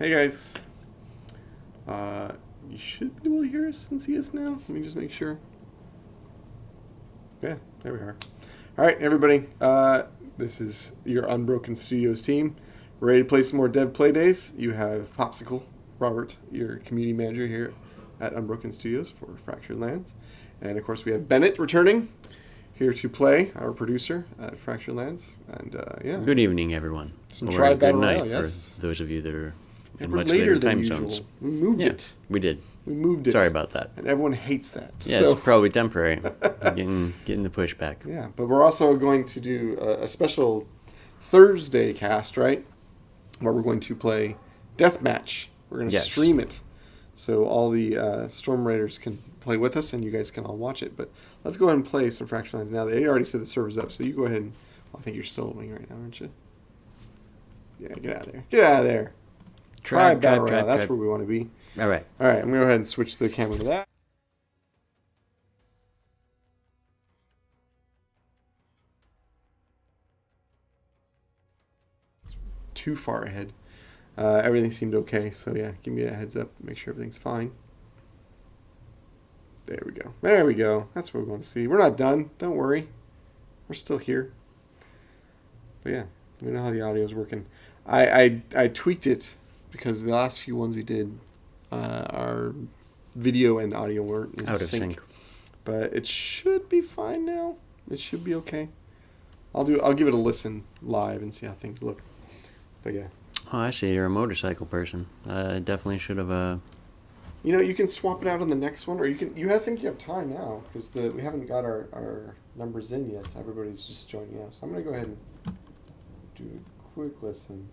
Hey guys. You should be able to hear us and see us now. Let me just make sure. Yeah, there we are. All right, everybody. This is your Unbroken Studios team. Ready to play some more Dev Play Days? You have Popsicle, Robert, your community manager here at Unbroken Studios for Fractured Lands. And of course, we have Bennett returning here to play, our producer at Fractured Lands. And yeah. Good evening, everyone. Some or Tribe good Battle night Royale, yes. for those of you that are in We're much later later than time usual. zones. We moved Yeah, it. we did. We moved it. Sorry about that. And everyone hates that. Yeah, so, it's probably temporary. getting the pushback. Yeah, but we're also going to do a special Thursday cast, right? Where we're going to play Deathmatch. We're going to stream it. So all the Storm Raiders can play with us and you guys can all watch it. But let's go ahead and play some Fractured Lands now. They already said the server's up, so you go ahead and... Well, I think you're soloing right now, aren't you? Yeah, get out of there. Get out of there. Tribe Battle Royale. That's where we want to be. All right. All right, I'm going to go ahead and switch the camera to that. It's too far ahead. Everything seemed okay, so yeah, give me a heads up. Make sure everything's fine. There we go. There we go. That's what we want to see. We're not done. Don't worry. We're still here. But yeah, we know how the audio is working. I tweaked it because the last few ones we did, our video and audio weren't in out of sync. But it should be fine now. It should be okay. I'll give it a listen live and see how things look. But yeah. Oh, I see. You're a motorcycle person. Definitely should have. You know, you can swap it out on the next one, or you can. I think you have time now because we haven't got our numbers in yet. Everybody's just joining us. So I'm gonna go ahead and do a quick listen.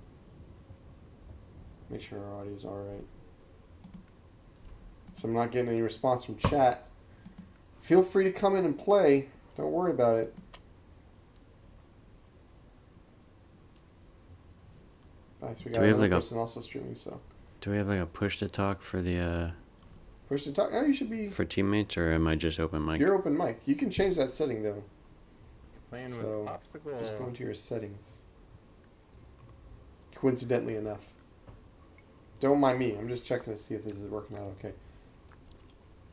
Make sure our audio's all right. So I'm not getting any response from chat. Feel free to come in and play. Don't worry about it. Nice. We got another person also streaming. So. Do we have like a push to talk for the? Push to talk. No, you should be. For teammates, or am I just open mic? You're open mic. You can change that setting though. Playing with Popsicle. Just go into your settings. Coincidentally enough. Don't mind me. I'm just checking to see if this is working out okay.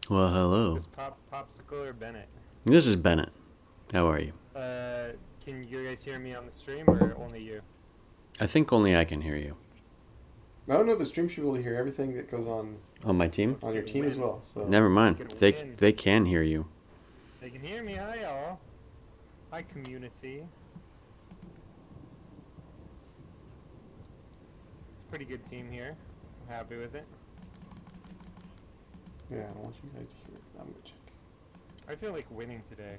Well, hello. Is Popsicle or Bennett? This is Bennett. How are you? Can you guys hear me on the stream or only you? I think only I can hear you. No, the stream should be able to hear everything that goes on. On my team? On your team as well. So. Never mind. They can hear you. They can hear me. Hi, y'all. Hi, community. Pretty good team here. I'm happy with it. Yeah, I don't want you guys to hear it. I'm gonna check. I feel like winning today.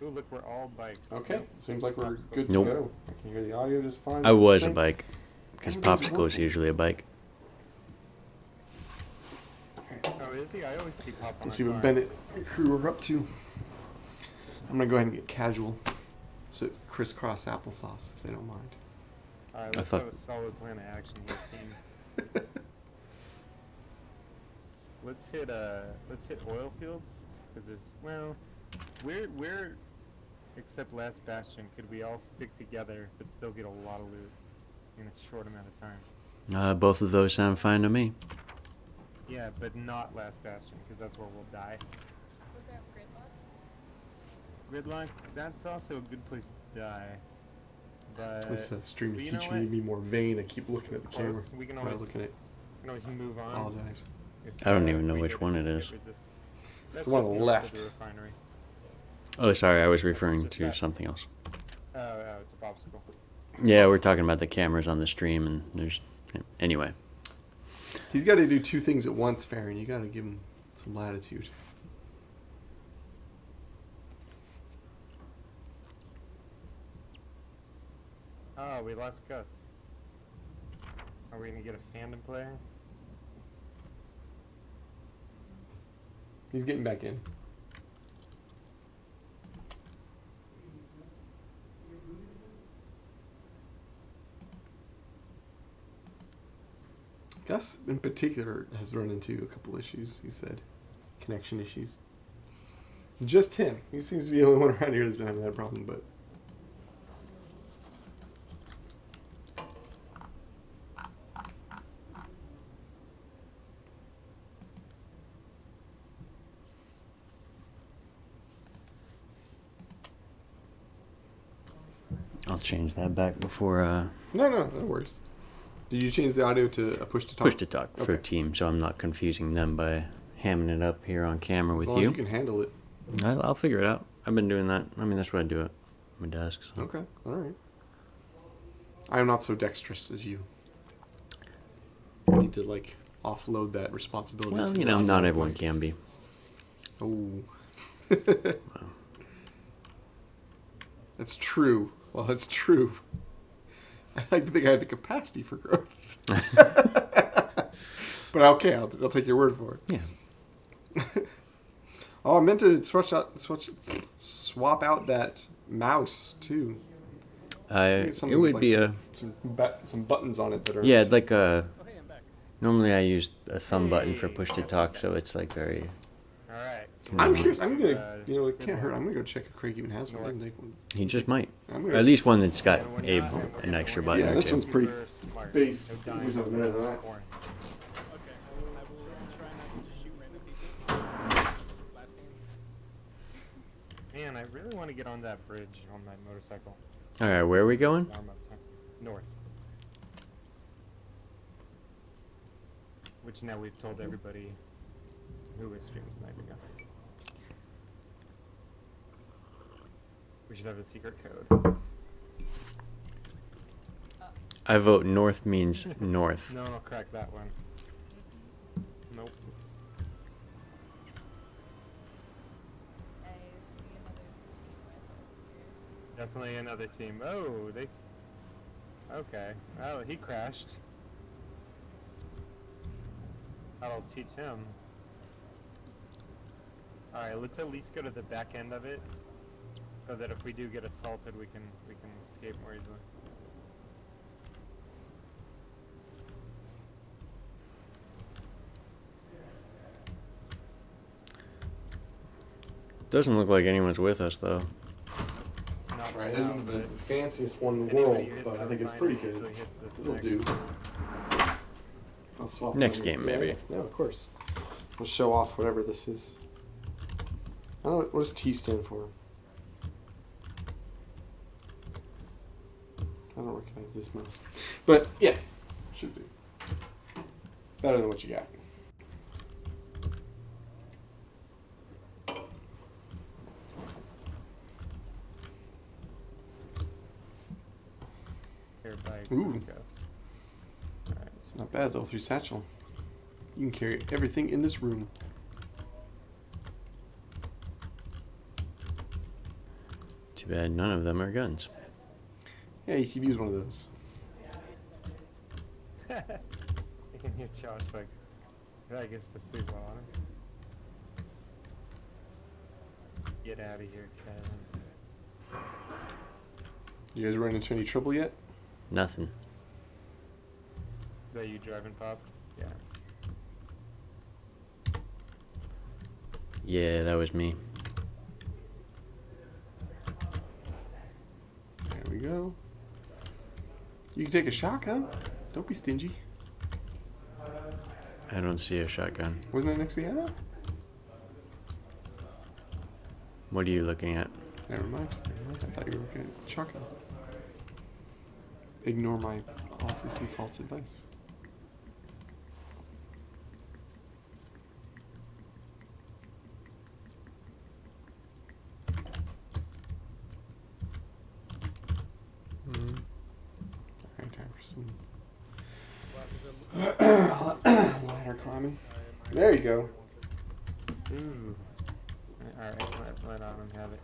Ooh, look, we're all bikes. Okay, Nope. seems like we're good Nope. to go. I can hear the audio just fine. I was a bike, because Popsicle is usually a bike. Oh, is he? I always see Pop on Let's see what Bennett and crew are up to. I'm gonna go ahead and get casual. So crisscross applesauce, if they don't mind. Alright, let's have a solid plan of action here, team. Let's hit oil fields, because we're except Last Bastion, could we all stick together but still get a lot of loot in a short amount of time? Both of those sound fine to me. Yeah, but not Last Bastion, because that's where we'll die. Gridlock, that's also a good place to die. But This stream is teaching me to be more vain. I keep looking at the camera. We can while always, looking at move on. Apologize. I don't even know which one it is. It's the one on the left. Oh, sorry, I was referring to something else. Oh, it's a Popsicle. Yeah, we're talking about the cameras on the stream, and there's... Anyway. He's got to do two things at once, Farron. You got to give him some latitude. Oh, we lost Gus. Are we going to get a fandom player? He's getting back in. Gus, in particular, has run into a couple issues, he said. Connection issues. Just him. He seems to be the only one around here that's been having that problem, but... change that back before No worries. Did you change the audio to a push to talk? push to talk for Okay. team, so I'm not confusing them by hamming it up here on camera As with long as you. you can handle it. I'll figure it out. I've been doing that. I mean, that's what I do at my desk. So. Okay, all right. I am not so dexterous as you. I need to like offload that responsibility. Well, to you the know, audio not everyone mic. can be. Oh. That's true. Well, that's true. I like to think I have the capacity for growth. But okay, I'll take your word for it. Yeah. Oh, I meant to swap out that mouse too. It Something would with, be like, some buttons on it that are like a. Normally I use a thumb button for push to talk, so it's like very. All right. So I'm Mhm. curious. I'm gonna, it good can't hurt. one. I'm gonna go check if Craig even has one. I didn't take one. He just might. I'm gonna At least one that's got And we're a not- and we're an gonna- extra we're button. Yeah, gonna or this be two. one's pretty super smart. base. No dying Who's over there, that? corn. Okay, I will try not to just shoot random people. Last game. Man, I really want to get on that bridge on my motorcycle. All right, where are we going? Warm up time. North. Which now we've told everybody who is stream sniping us. We should have a secret code. I vote north means north. No one will crack that one. Nope. Definitely another team. Oh, they. Okay. Oh, he crashed. That'll teach him. Alright, let's at least go to the back end of it, so that if we do get assaulted, we can escape more easily. Doesn't look like anyone's with us though. Not Right, now, isn't the but fanciest one in the anybody world, who hits but I the think it's final pretty good. usually hits this It'll next. do. I'll swap. Next mine. game, Yeah, maybe. Yeah, of course. We'll show off whatever this is. I don't know, what does T stand for? I don't recognize this mouse. But yeah, should do. Better than what you got. Here, bike. Ooh. Let's go. Alright, so Not bad, level 3 satchel. You can carry everything in this room. Too bad none of them are guns. Yeah, you could use one of those. you can hear Josh like, I guess to sleep well on it. Get out of here, Kevin. You guys run into any trouble yet? Nothing. Is that you driving, Pop? Yeah. Yeah, that was me. There we go. You can take a shotgun. Don't be stingy. I don't see a shotgun. Wasn't it next to the ammo? What are you looking at? Never mind. Never mind. I thought you were looking at shotgun. Ignore my obviously false advice. Alright, time for some ladder climbing. There you go. Ooh. Alright, let on him have it.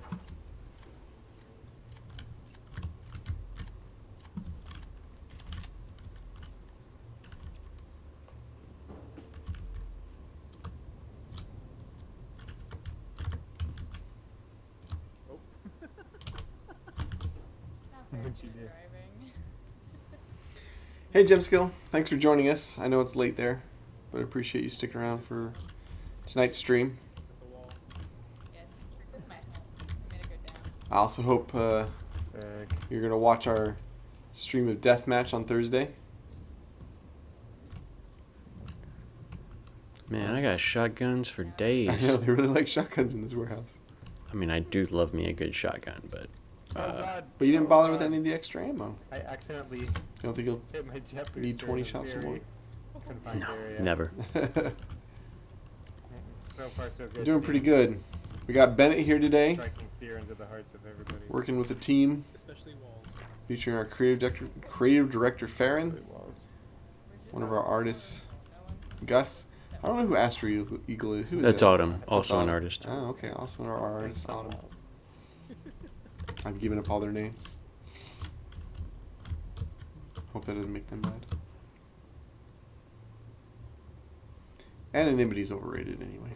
What'd you do? Hey, Gemskill. Thanks for joining us. I know it's late there, but I appreciate you sticking around for tonight's stream. Yes, trick with my hands. I made a good down. I also hope Sick. you're going to watch our stream of Deathmatch on Thursday. Man, I got shotguns for days. I know, they really like shotguns in this warehouse. I mean, I do love me a good shotgun, but God. But you didn't Oh, bother with God. any of the extra ammo. I accidentally You don't think you'll hit my jet booster. need 20 in a shots or more? very confined No, area. never. So far, so good. You're doing team. pretty good. We got Bennett here today, Striking fear into the hearts of everybody. working with a team Especially walls. featuring our creative director Farron, Really was. one of our artists, Gus. I don't know who Astro Eagle is. Who is That's that? Autumn, That's also an Autumn. artist. Oh, okay. Also our artist, Some Autumn. walls. I've given up all their names. Hope that doesn't make them mad. Anonymity's overrated anyway.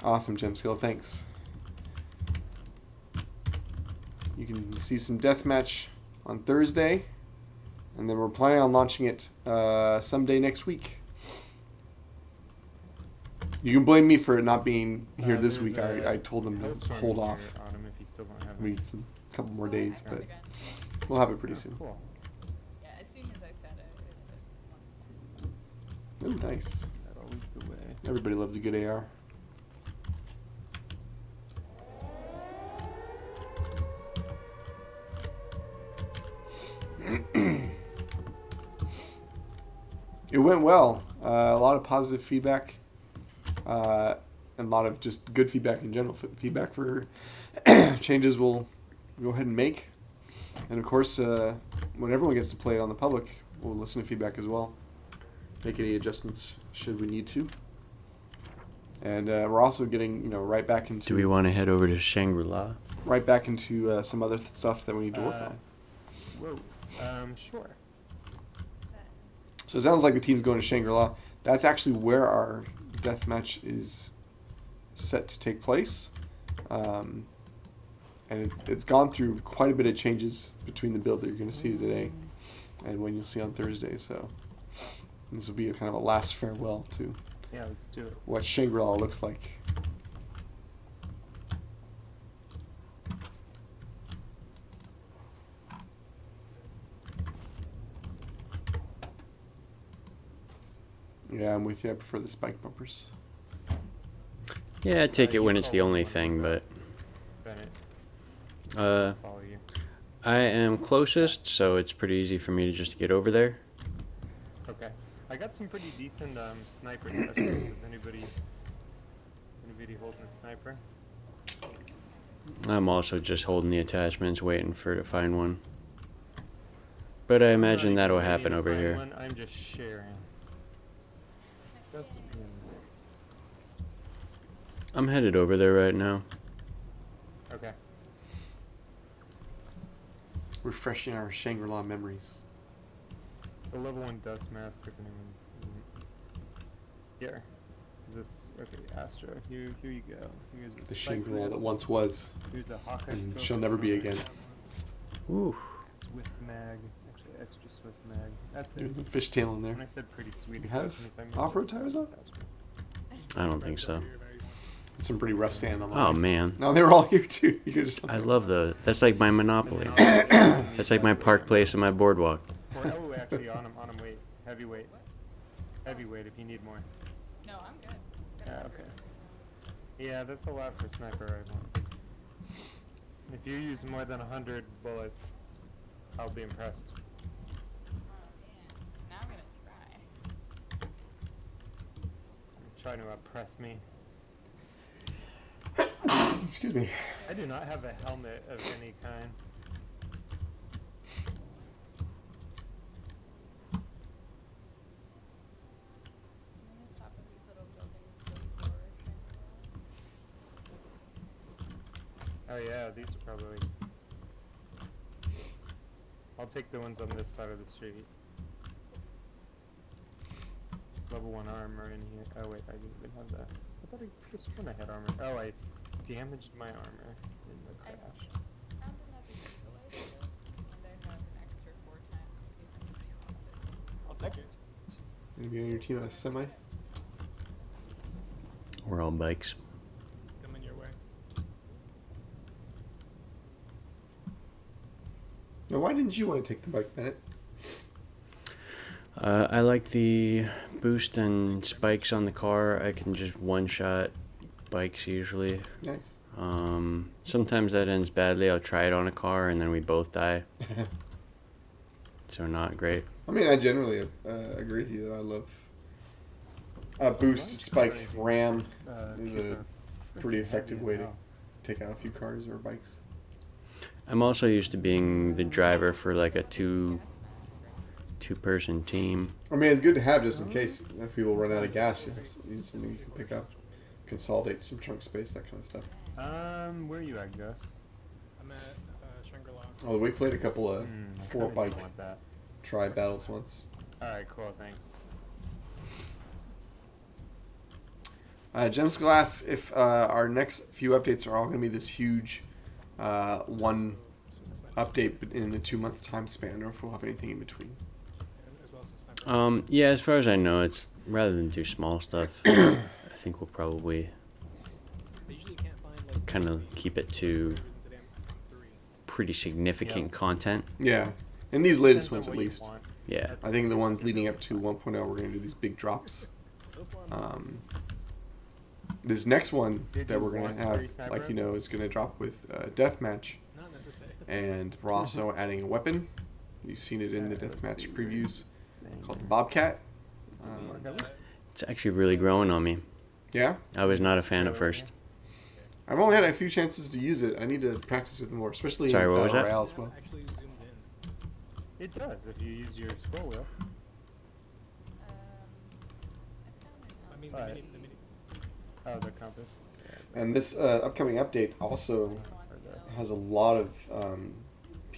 Awesome, Gemskill. Thanks. You can see some Deathmatch on Thursday, and then we're planning on launching it someday next week. You can blame me for it not being here this There's week. I told them to hailstorm hold in off. here, Autumn, if you still don't have We it. need a couple more days, I but forgot. we'll have it pretty Oh, soon. Cool. Yeah, as soon as I said it. Oh, nice. That's always the way. Everybody loves a good AR. It went well. A lot of positive feedback, and a lot of just good feedback in general. Feedback for changes we'll go ahead and make, and of course, when everyone gets to play it on the public, we'll listen to feedback as well. Make any adjustments should we need to. And we're also getting, right back into. Do we want to head over to Shangri-La? Right back into some other stuff that we need to work on. Whoa. Sure. So it sounds like the team's going to Shangri-La. That's actually where our deathmatch is set to take place. And it's gone through quite a bit of changes between the build that you're going to see today and when you'll see on Thursday. So this will be a kind of a last farewell to Yeah, let's do it. what Shangri-La looks like. Yeah, I'm with you. I prefer the spike bumpers. Yeah, I'd take it You when it's the follow only one thing, with but Bennett. Follow you. I am closest, so it's pretty easy for me to just get over there. Okay. I got some pretty decent sniper attachments. Is anybody holding a sniper? I'm also just holding the attachments, waiting for to find one. But I imagine I'm not that'll even waiting happen to over find here. one, I'm just sharing. Just in case. I'm headed over there right now. Okay. Refreshing our Shangri-La memories. So level 1 dust mask if anyone isn't. Here. Is this okay, Astra. Here you go. Here's a The spike Shangri-La rifle. that once was, Here's a Hawkeye and scope shall if never you be wanna again. have one. Ooh. Swift mag. Actually extra swift mag. That's There's it. a fishtail in there. When I said pretty sweet, You have attachments, I meant off-road just tires on? attachments. I don't think so. It's some pretty rough sand on the Oh way. man. No, they were all here too. You could just. I love the. That's like my Monopoly. And then I'll- That's like my park place and my boardwalk. Or, oh, actually, on him, weight. Heavyweight. Heavyweight if you need more. No, I'm good. Yeah, okay. Yeah, that's a lot for sniper rifle. If you use more than 100 bullets, I'll be impressed. Oh, man. Now I'm gonna try. Trying to oppress me. Excuse me. I do not have a helmet of any kind. I'm gonna stop at these little buildings before Shangri-La. Oh yeah, these are probably... I'll take the ones on this side of the street. Level 1 armor in here. Oh wait, I didn't even have that. I thought I just when I had armor. Oh, I damaged my armor in the crash. Found another eagle too, and I have an extra 4 times in case anybody wants it. I'll take it. Anybody on your team on a semi? We're all bikes. Coming your way. Now, why didn't you want to take the bike, Bennett? I like the boost and spikes on the car. I can just one-shot bikes usually. Nice. Sometimes that ends badly. I'll try it on a car and then we both die. So not great. I mean, I generally agree with you that I love boost, spike, ram is a pretty effective way to take out a few cars or bikes. I'm also used to being the driver for like a two-person team. I mean, it's good to have just in case if people run out of gas, you need something you can pick up, consolidate some trunk space, that kind of stuff. Where are you at, Gus? I'm at Shangri-La. Oh, we played a couple of I 4 kinda bike don't want that. Tribe battles once. Alright, cool, thanks. Gems Glass, if our next few updates are all going to be this huge one update in a 2-month time span, or if we'll have anything in between. As well as some sniper. Yeah, as far as I know, it's rather than do small stuff, I think we'll probably I usually can't find like kind of keep it to today I'm 3. pretty significant Yep. content. Yeah, and these latest Depends ones on at what you least. want. Yeah. I think the ones leading up to 1.0, we're going to do these big drops. So far I'm This next one Did that you we're going want to have, free sniper? like you know, is going to drop with Deathmatch, not necessary. and we're also adding a weapon. You've seen it in the Let's Deathmatch see, where previews is this thing? called the Bobcat. It's actually really growing on me. Yeah, I was not a fan at first. I've only had a few chances to use it. I need to practice with it more, especially Sorry, in what was Battle that? Royale as well. Actually zoomed in. It does if you use your scroll wheel. I mean Alright. the mini Oh, the compass. And this upcoming update also has a lot of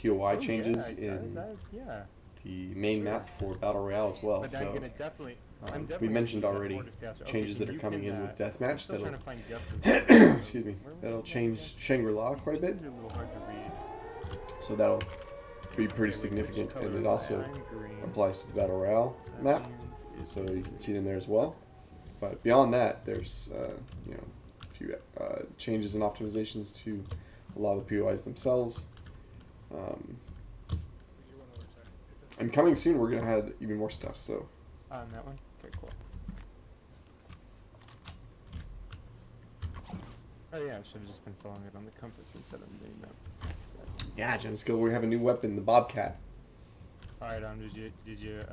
POI changes in yeah. the main map for Battle Royale as well. But I'm So gonna definitely. I'm we definitely mentioned gonna already order Seattle. changes Okay, that are you coming can, in with I'm Deathmatch still that'll trying to find Gus's. excuse me, Where was that'll it? change Shangri-La quite a bit. These are a little hard to read. So that'll be pretty Okay, which significant, color and is it that? also I'm green. applies to the Battle Royale That map, means so you can see it in there as well. But beyond that, there's you know, a few changes and optimizations to a lot of the POIs themselves. you're one over, sorry. It's a And coming soon, we're gonna have even more stuff. So On that one? Okay, cool. Oh yeah, I should have just been following it on the compass instead of the map. yeah, Gem Skill, we have a new weapon, the Bobcat. Alright, did you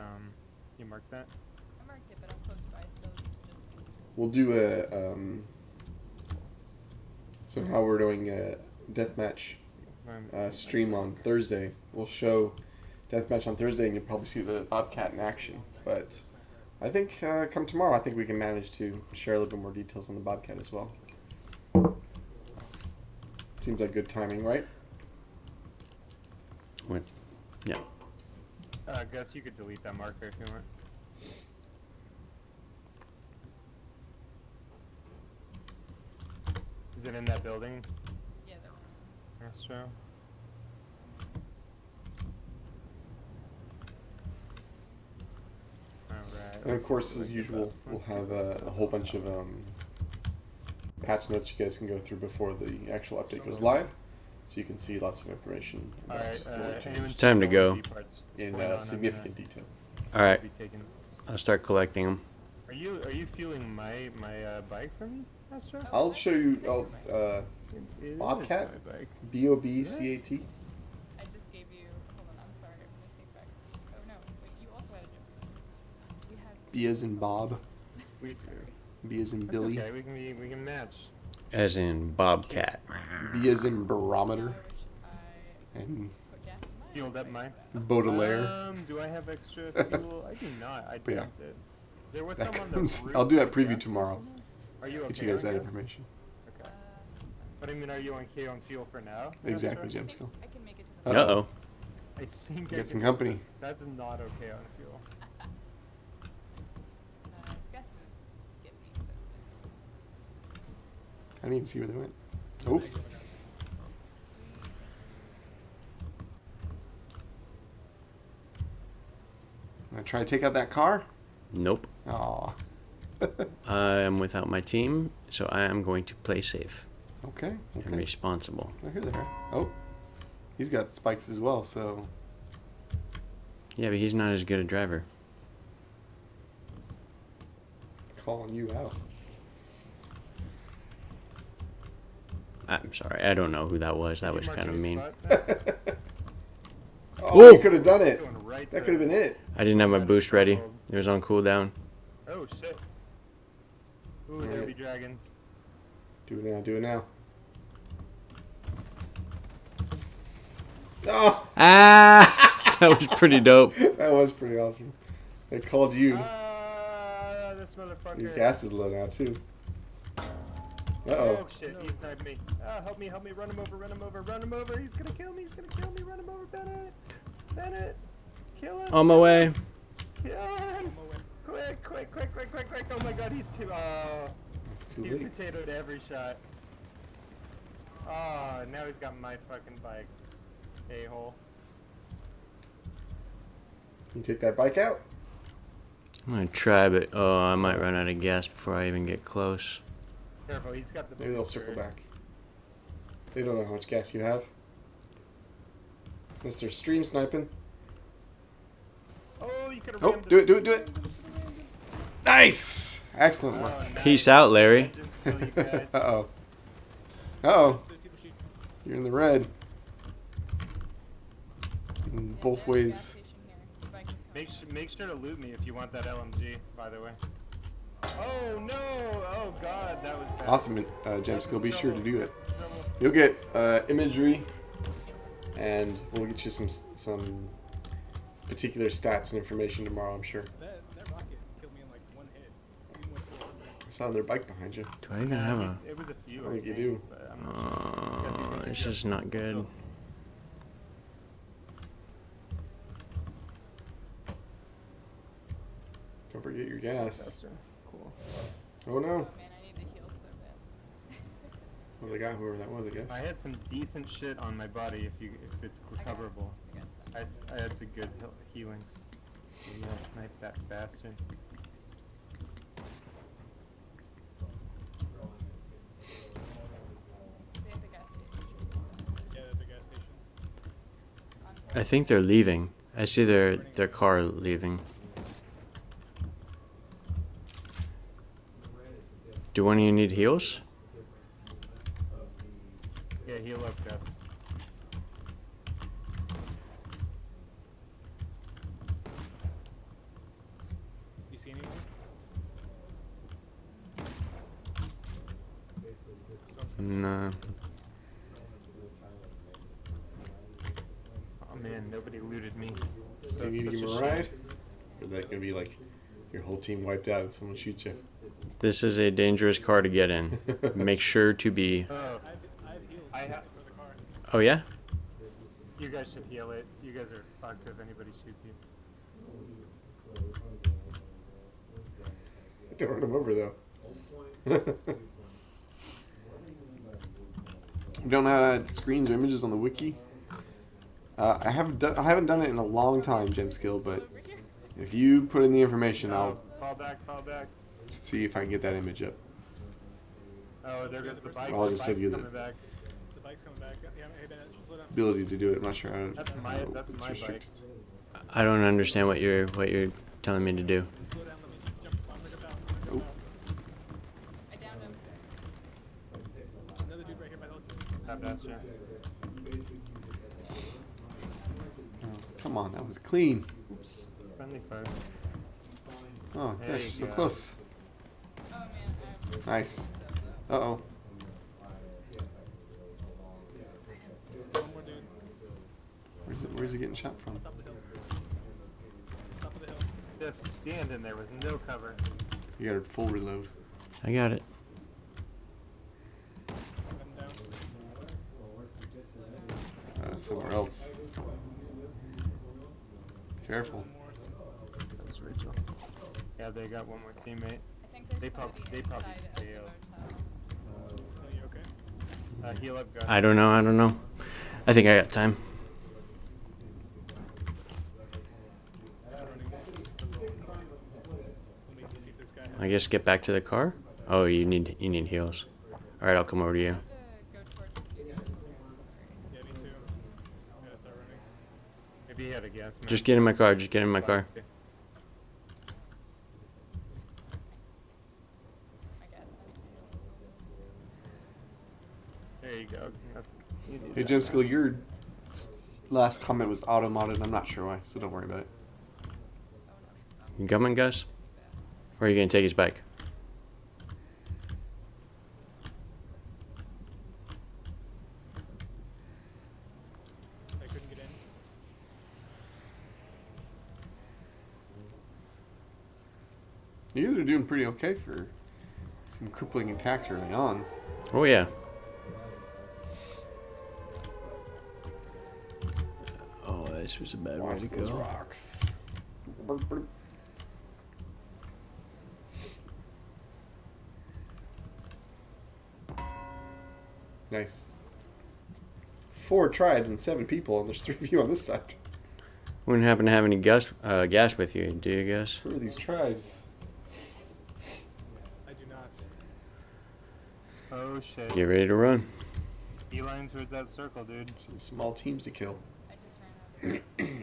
you mark that? I marked it, but I'm close by, so it's just. We'll do a so how we're doing a deathmatch stream on Thursday. We'll show deathmatch on Thursday, and you'll probably see the Bobcat in action. But I think come tomorrow, I think we can manage to share a little bit more details on the Bobcat as well. Seems like good timing, right? What? Yeah. Gus, you could delete that marker if you want. Is it in that building, Yeah, that one. Astro? Alright. And of course, as usual, we'll have a whole bunch of patch notes you guys can go through before the actual update goes live, so you can see lots of information about Alright, what anyone changed Time to see go. the parts in point on, I'm significant detail. All right. gonna be taking those. I'll start collecting them. Are you fueling my bike for me, Astro? I'll show you It is Bobcat? my bike. BOBCAT. I just gave you. Hold on, I'm sorry. I'm gonna take back. Oh no, wait. You also had a jump boost. We had. B as in Bob. We B as in That's Billy. okay. We can match. As in Bobcat. B as in Barometer. Now, which I And put gas in mine. Fueled up mine. Baudelaire. Do I have extra fuel? I do not. I But yeah. dumped it. There was That some on comes- the roof. I'll do that of the preview gas tomorrow. station. Are you okay? get you guys on that gas? information. Okay. But I mean, are you on K on fuel for now? Exactly, Astro? Gem Skill. I can make it to Uh, the. Uh-oh. I think I Get some can- company. That's not okay on fuel. Gus is get me, so it's good. I didn't even see where they went. Oh, Sweet. I try to take out that car. Nope. Aw. I am without my team, so I am going to play safe Okay. and Okay. responsible. Oh, here they are. Oh, he's got spikes as well. So Yeah, but he's not as good a driver. calling you out. I'm sorry. I don't know who that was. That was kind of mean. Oh, you could have done it. Right That could have been it. I didn't have my boost ready. It was on cooldown. Oh shit. Ooh, there be dragons. Do it now. Do it now. Oh, Ah! That was pretty dope. that was pretty awesome. They called you. This motherfucker. Your gas is low now too. Oh shit, he sniped me. Help me, run him over, run him over, run him over. He's gonna kill me, run him over, Bennett. Bennett, kill him. On my way. Kill him. Quick. Oh my god, he's too, It's too he late. potatoed every shot. Oh, now he's got my fucking bike. A-hole. You take that bike out. I'm gonna try, but oh, I might run out of gas before I even get close. Careful, he's got the Maybe they'll booster. circle back. They don't know how much gas you have. Mr. Stream Sniping. Oh, you could have Oh, do it. Nice! Excellent work. Peace out, Larry. Uh-oh. Uh-oh. There's people shooting. You're in the red. In both ways. Make sure to loot me if you want that LMG, by the way. Oh no! Oh god, that was bad. Awesome, James Skill. Be sure to do it. That's trouble. You'll get imagery, and we'll get you some particular stats and information tomorrow, I'm sure. That rocket killed me in like one hit. Even with the- I saw their bike behind you. Do I even have a? It was a few. I think you do. But I'm not sure. This is not good. Don't forget your gas. Faster. Cool. Oh no. Oh man, I need to heal so bad. Well, they got whoever that was, I guess. I had some decent shit on my body if it's recoverable. I had some good healings. Yeah, snipe that bastard. They have the gas station. Yeah, at the gas station. I think they're leaving. I see their car leaving. Do one of you need heals? Yeah, heal up, Gus. You see anyone? No. Oh man, nobody looted me. Do you need to give him a ride? Or is that gonna be like your whole team wiped out and someone shoots you? This is a dangerous car to get in. Make sure to be. Oh, I have heals I ha- for the car. Oh yeah? you guys should heal it. You guys are fucked if anybody shoots you. Don't run him over though. You don't know how to add screens or images on the wiki? I haven't done it in a long time, Jim Skill, but Over here. if you put in the information, I'll Fall back. see if I can get that image up. Oh, there goes the bike. I'll The just send bike's you the- coming back. The bike's coming back. Yeah, hey Bennett, slow down. Ability to do it. I'm not sure how. That's my bike. I don't understand what you're telling me to do. Slow down, let me jump. I'm gonna jump out. I'm gonna jump I downed him. out. Another dude right here by the hotel. That bastard. Oh, come on, that was clean. Oops. Friendly fire. Oh There gosh, you you're so go. close. Oh man, I'm Nice. so Uh oh. One more dude. Where's he getting shot from? Top of the hill. Top of the hill. Just stand in there with no cover. You got a full reload. I got it. Gun down. Somewhere else. Careful. One more. That was Rachel. Yeah, they got one more teammate. I think there's They somebody they probably inside of the failed. motel. Oh, you okay? Heal up, guys. I don't know. I think I got time. Let me see if this guy has. I guess get back to the car. Oh, you need heals. All right, I'll come over to you. To go towards the Sorry. Yeah, me too. Gotta start running. Maybe he had a gas mask. Just get in my car. Just get in my car. Hey, Jim Skill, your last comment was auto-modded. I'm not sure why, so don't worry about it. You coming, Gus? Or are you gonna take his bike? I couldn't get in. You guys are doing pretty okay for some crippling attacks early on. Oh yeah. Oh, this was a bad way Watch to those go. rocks. Burp, burp. Nice. 4 tribes and 7 people, and there's 3 of you on this side. Wouldn't happen to have any gas with you, do you, Gus? Who are these tribes? I do not. Oh shit. Get ready to run. Beeline towards that circle, dude. Some small teams to kill. I just ran out of gas.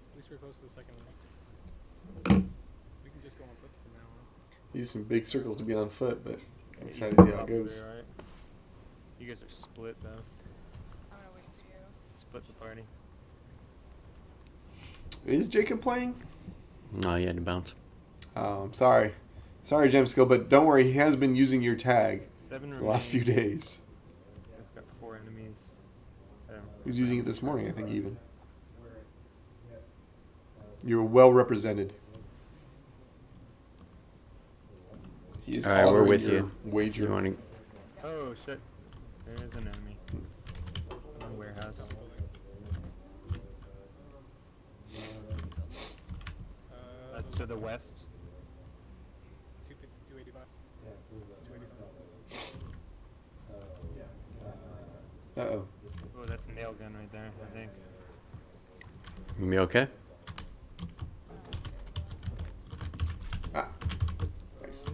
At least we're close to the second one. We can just go on foot from now on. Use some big circles to be on foot, but I'm You excited to see how it probably goes. right. You guys are split though. I'm gonna wait for you. Split the party. Is Jacob playing? No, you had to bounce. Oh, I'm sorry. Sorry, Gem Skill, but don't worry, he has been using your tag 7 the last few remaining. days. It's got 4 enemies. He was using it this morning, I think, even. You were well represented. He is All right, we're honoring with your you. wager. You want to? Oh shit. There's an enemy. On warehouse. That's to the west. 285. 285. Uh-oh. Oh, that's a nail gun right there, I think. You be okay? Ah. Nice.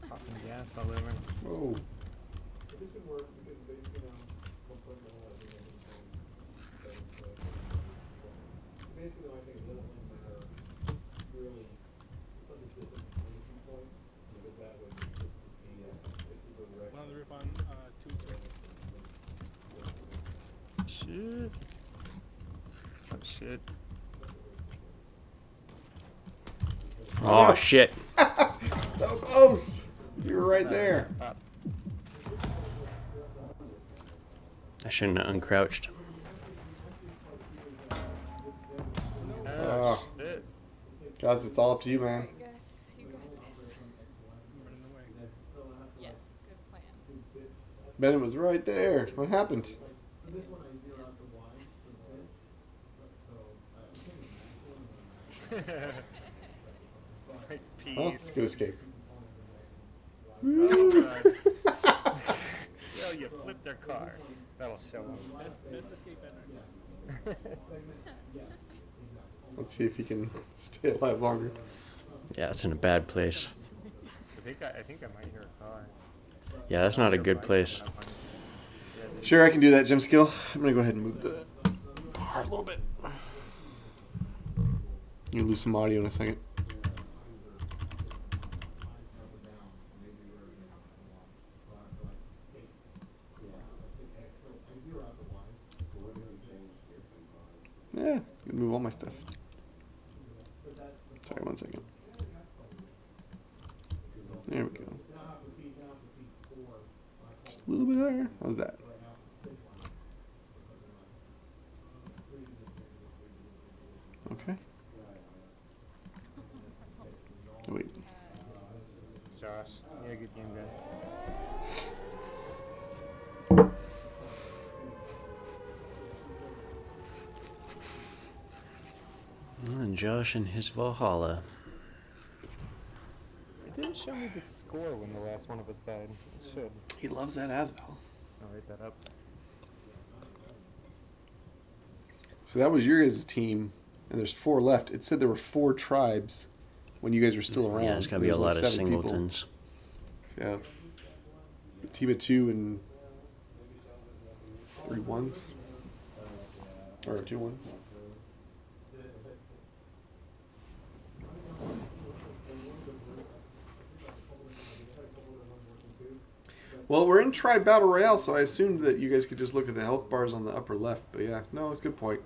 Popping gas all over. Whoa. One on the roof on 2 Shit. Oh shit. Oh shit! So close! You were right there. Pop. I shouldn't have uncrouched. Oh, shit. Guys, it's all up to you, man. Alright, Gus, you got this. I'm running away. Yes, good plan. Bennett was right there. What happened? It's like peace. Oh, it's a good escape. Oh, God. Well, you flipped their car. That'll show them. Best escape ever. Let's see if he can stay alive longer. Yeah, it's in a bad place. I think I might hear a car. Yeah, that's not a good place. Sure, I can do that, Gem Skill. I'm gonna go ahead and move the bar a little bit. You'll lose some audio in a second. Yeah, I'm gonna move all my stuff. Sorry, 1 second. There we go. Just a little bit higher. How's that? Okay. Oh, wait. Josh. Yeah, good game, guys. And Josh and his Valhalla. It didn't show me the score when the last one of us died. It should. He loves that Asval. I'll write that up. So that was your guys' team, and there's 4 left. It said there were 4 tribes when you guys were still around. Yeah, it's got to be There's a only lot of 7 people. singletons. Yeah. A team of 2 and 3 ones. Or 2 ones. Well, we're in Tribe Battle Royale, so I assumed that you guys could just look at the health bars on the upper left. But yeah, no, it's a good point.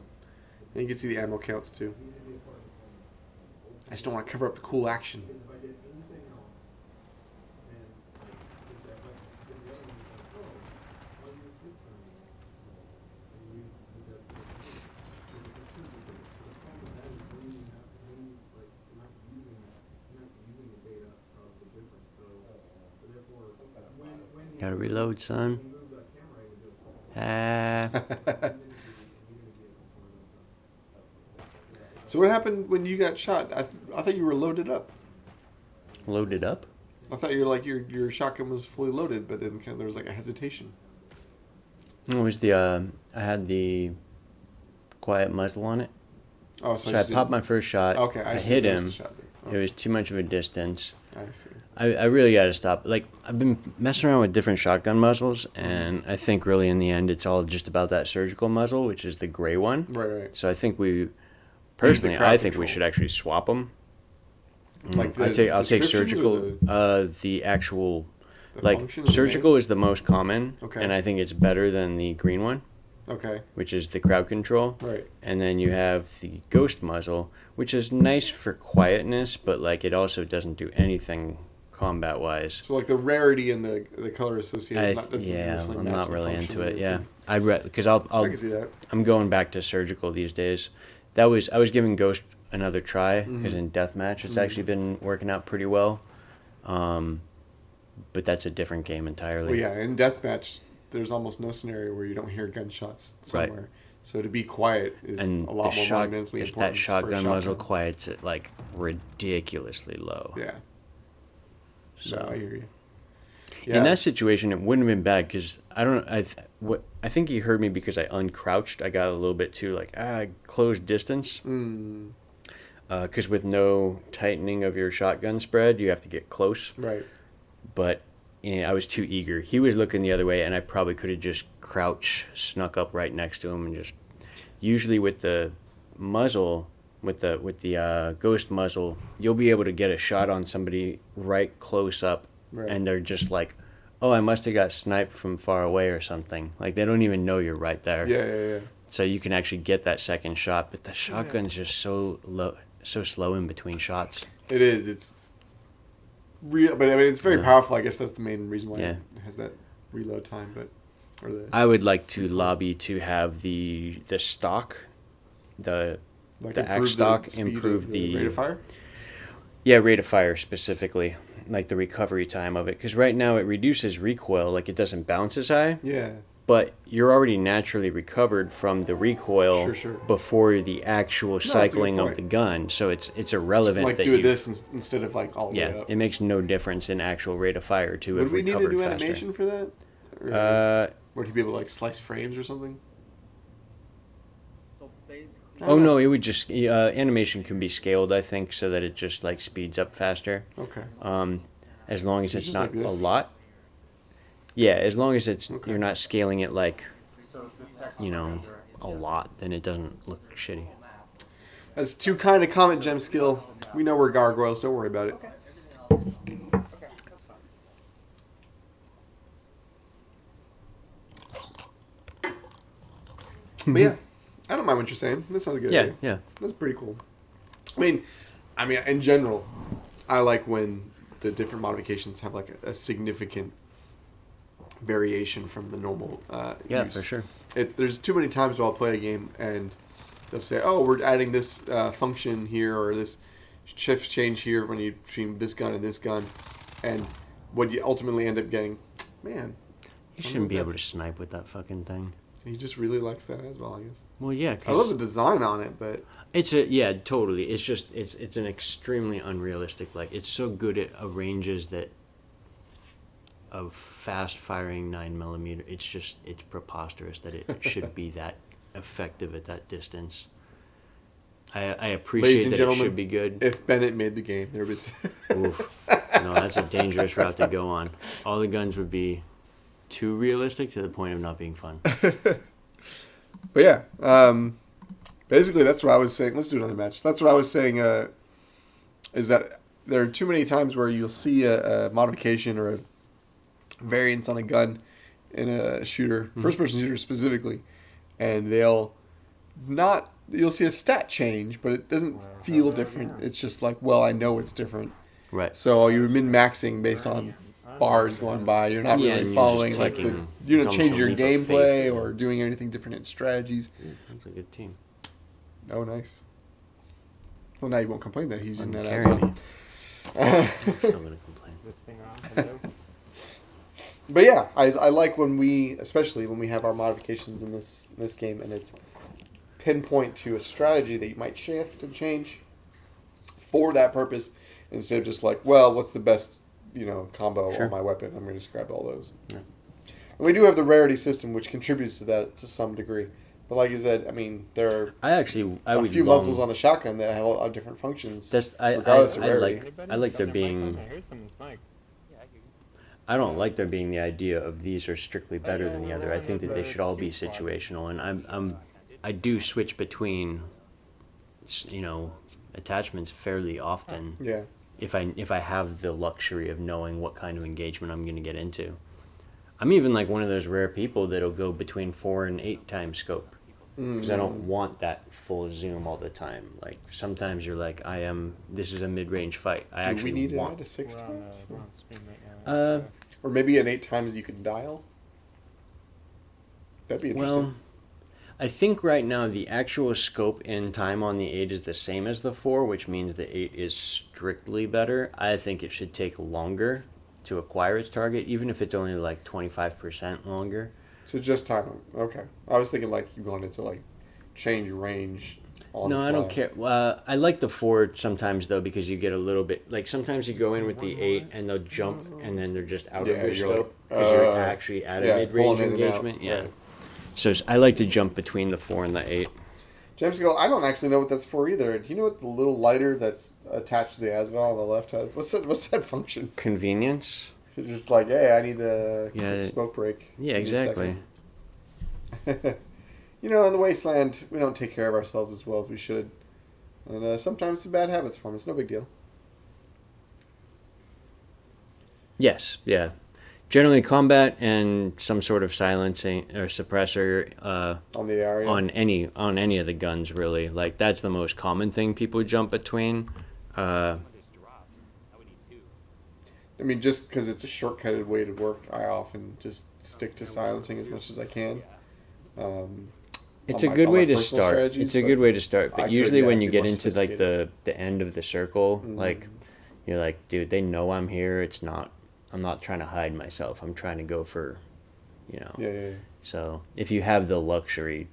And you can see the ammo counts too. I just don't want to cover up the cool action. Gotta reload, son. Ah. So what happened when you got shot? I thought you were loaded up. Loaded up? I thought you were like your shotgun was fully loaded, but then there was like a hesitation. It was the, I had the quiet muzzle on it. Oh, So I popped my first shot. Okay, I just hit didn't notice him. the shot then. Okay. It was too much of a distance. I see. I really got to stop. Like, I've been messing around with different shotgun muzzles, and I think really in the end it's all just about that surgical muzzle, which is the gray one. Right. So I think personally, crowd I think we control. should actually swap them. Like I'll take surgical. The actual, the like, function of the surgical is the most common, Okay. and I think it's better than the green one, Okay. which is the crowd control. Right. And then you have the ghost muzzle, which is nice for quietness, but like it also doesn't do anything combat wise. So like the rarity and the color associated. Doesn't necessarily I'm match not the really function into of it. the Yeah, thing. because I can see that. I'm going back to surgical these days. I was giving Ghost another try because Mhm. in Deathmatch it's Mhm. actually been working out pretty well. But that's a different game entirely. Well, yeah, in Deathmatch, there's almost no scenario where you don't hear gunshots somewhere. Right. So to be quiet is And a lot more monumentally that important. for a shotgun muzzle quiets it like ridiculously low. Yeah. So No, I hear you. Yeah. in that situation, it wouldn't have been bad because I don't. I think he heard me because I uncrouched. I got a little bit too close distance. Mm, Because with no tightening of your shotgun spread, you have to get close. right. But I was too eager. He was looking the other way, and I probably could have just snuck up right next to him, and just. Usually with the muzzle, with the ghost muzzle, you'll be able to get a shot on somebody right close up, Right. and they're just like, "Oh, I must have got sniped from far away or something." Like they don't even know you're right there. Yeah. So you can actually get that second shot, but the shotgun's just so low, so slow in between shots. It is. It's real, but I mean, it's very Yeah. powerful. I guess that's the main reason why Yeah. it has that reload time. But I would like to lobby to have the stock, the like axe stock speed of improve the rate of fire. Yeah, rate of fire specifically, like the recovery time of it. Because right now it reduces recoil, like it doesn't bounce as high, Yeah. but you're already naturally recovered from the recoil Sure. before the actual a good cycling of point. the gun. So it's irrelevant Like that do you. this instead of like all the way Yeah, up. it makes no difference in actual rate of fire to Would have we need to recovered do faster. animation for that? Or would he be able to like slice frames or something? So basically, Oh no, it would just animation can be scaled, I think, so that it just like speeds up faster. Okay. As long as So it's just not like a this? lot. Yeah, as long as it's Okay. you're not scaling it like So the text a lot, then it doesn't look shitty. That's too kind of comment, Gem Skill. We know we're gargoyles. Don't worry about it. okay, that's fine. But yeah, I don't mind what you're saying. That sounds good. Yeah, yeah. That's pretty cool. I mean, in general, I like when the different modifications have like a significant variation from the normal Yeah, use. for sure. There's too many times where I'll play a game and they'll say, "Oh, we're adding this function here or this shift change here when you between this gun and this gun," and what you ultimately end up getting, man, You shouldn't be able to snipe with that fucking thing. he just really likes that as well, I guess. Well, yeah, I love because the design on it, but totally. It's just it's an extremely unrealistic. Like it's so good at ranges that of fast firing 9mm. It's preposterous that it should be that effective at that distance. I Ladies appreciate and that gentlemen, it should be good. if Bennett made the game, there would be... Oof. No, that's a dangerous route to go on. All the guns would be too realistic to the point of not being fun. But yeah, basically that's what I was saying. Let's do another match. That's what I was saying, is that there are too many times where you'll see a modification or a variance on a gun in a shooter, first-person shooter specifically, and you'll see a stat change, but it doesn't feel different. It's just like, well, I know it's different. Right. So you're min-maxing based on bars going by. You're not Yeah, and really you're following just like taking- you don't it's change almost a your leap of gameplay faith, or doing anything different in strategies. That's a good team. Oh, nice. Well, now you won't complain that he's using that as Carry me. well. I'm still gonna complain. This thing on. Hello? But yeah, I like especially when we have our modifications in this game, and it's pinpoint to a strategy that you might shift and change for that purpose, instead of just like, well, what's the best combo Sure. on my weapon? I'm going to just grab all those. Yeah. And we do have the rarity system, which contributes to that to some degree. But like you said, I mean, there are I a would few long- muzzles on the shotgun that have a lot of different functions. I regardless of rarity. Anybody? like there Got their mic on? being. I hear someone's mic. Yeah, I hear you. I don't like there being the idea of these are strictly better than the other. I think that they should all be Q squad. situational, and I do switch between, attachments fairly often Yeah. if I have the luxury of knowing what kind of engagement I'm going to get into. I'm even like one of those rare people that'll go between 4 and 8 times scope because I don't want that full zoom all the time. Like sometimes you're like, this is a mid-range fight. I Do actually we need to want. add to 6 We're on, times? we're on stream right now. Or maybe an 8 times you can dial? That'd be interesting. Well, I think right now the actual scope in time on the 8 is the same as the 4, which means the 8 is strictly better. I think it should take longer to acquire its target, even if it's only like 25% longer. So just time. Okay. I was thinking like you wanted to like change range on No, the I don't fly. care. I like the 4 sometimes though because you get a little bit like sometimes you go in with the 8 and they'll jump and then they're just out of Yeah, your you're scope like, because you're actually at a yeah, mid-range pulling in and out, engagement. Yeah. right. So I like to jump between the 4 and the 8. James go, I don't actually know what that's for either. Do you know what the little lighter that's attached to the ASVAL on the left has? What's that function? Convenience. It's just like, hey, I need a Yeah. smoke break. Yeah, Give me a exactly. second. In the wasteland, we don't take care of ourselves as well as we should. And sometimes some bad habits form. It's no big deal. Yes, yeah. Generally combat and some sort of silencing or suppressor On the area. on any of the guns really. Like that's the most common thing people jump between. Someone just dropped. I would need 2. I mean, just because it's a shortcutted way to work, I often just stick to silencing as much as I can. It's on a good on way to personal start. strategies, It's a but good way to start, I but could, usually yeah, when be you get more into like sophisticated. the end of the circle, Mhm. like you're like, dude, they know I'm here. I'm not trying to hide myself. I'm trying to go for, Yeah. So if you have the luxury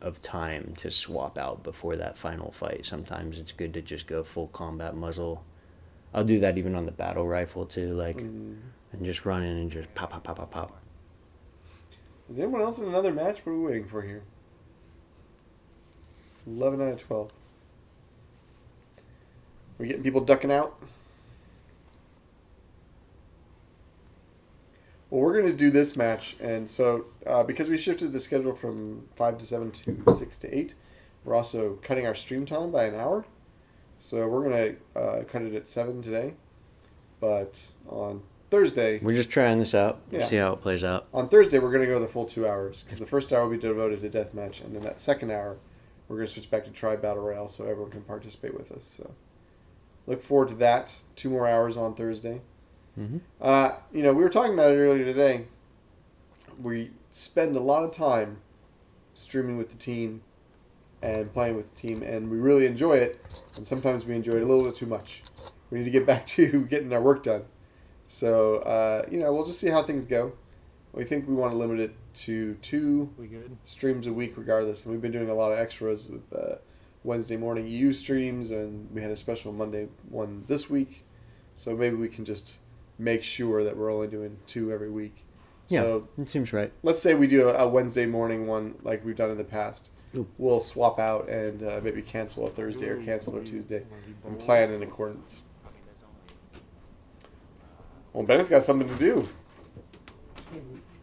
of time to swap out before that final fight, sometimes it's good to just go full combat muzzle. I'll do that even on the battle rifle too, like, and just run in and just pop, pop, pop, pop, pop. Is anyone else in another match? What are we waiting for here? 11 out of 12. We getting people ducking out? Well, we're going to do this match, and so because we shifted the schedule from 5 to 7 to 6 to 8, we're also cutting our stream time by an hour. So we're going to cut it at 7 today, but on Thursday... We're just trying this out, Yeah. see how it plays out. On Thursday, we're going to go the full 2 hours, because the first hour will be devoted to Deathmatch, and then that second hour, we're going to switch back to Tribe Battle Royale so everyone can participate with us. So look forward to that. 2 more hours on Thursday. Mm-hmm. We were talking about it earlier today. We spend a lot of time streaming with the team and playing with the team, and we really enjoy it, and sometimes we enjoy it a little bit too much. We need to get back to getting our work done. So, we'll just see how things go. We think we want to limit it to 2 We good? streams a week regardless, and we've been doing a lot of extras with Wednesday morning EU streams, and we had a special Monday one this week, so maybe we can just make sure that we're only doing 2 every week. So Yeah, it seems right. let's say we do a Wednesday morning one like we've done in the past. we'll swap out and maybe cancel a Thursday or cancel a Tuesday and plan in accordance. Well, Bennett's got something to do.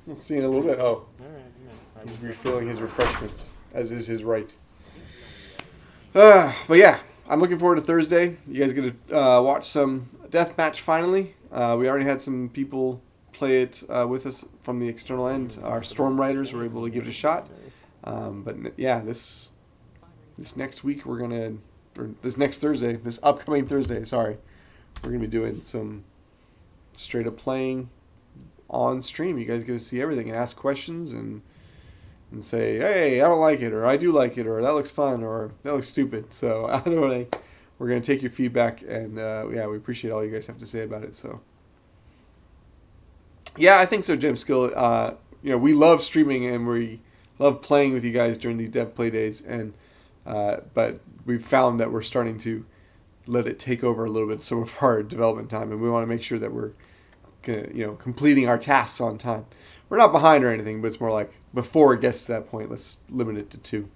We'll see in a little bit. Oh, he's refilling his refreshments, as is his right. But yeah, I'm looking forward to Thursday. You guys get to watch some Deathmatch finally. We already had some people play it with us from the external end. Our Storm Riders were able to give it a shot. But yeah, this next week we're gonna, or this next Thursday, this upcoming Thursday, sorry, we're gonna be doing some straight up playing on stream. You guys get to see everything and ask questions and say, hey, I don't like it, or I do like it, or that looks fun, or that looks stupid. So either way, we're gonna take your feedback, and yeah, we appreciate all you guys have to say about it. So yeah, I think so, Jim Skill. We love streaming and we love playing with you guys during these dev play days, and but we've found that we're starting to let it take over a little bit some of our development time, and we want to make sure that we're completing our tasks on time. We're not behind or anything, but it's more like before it gets to that point, let's limit it to 2.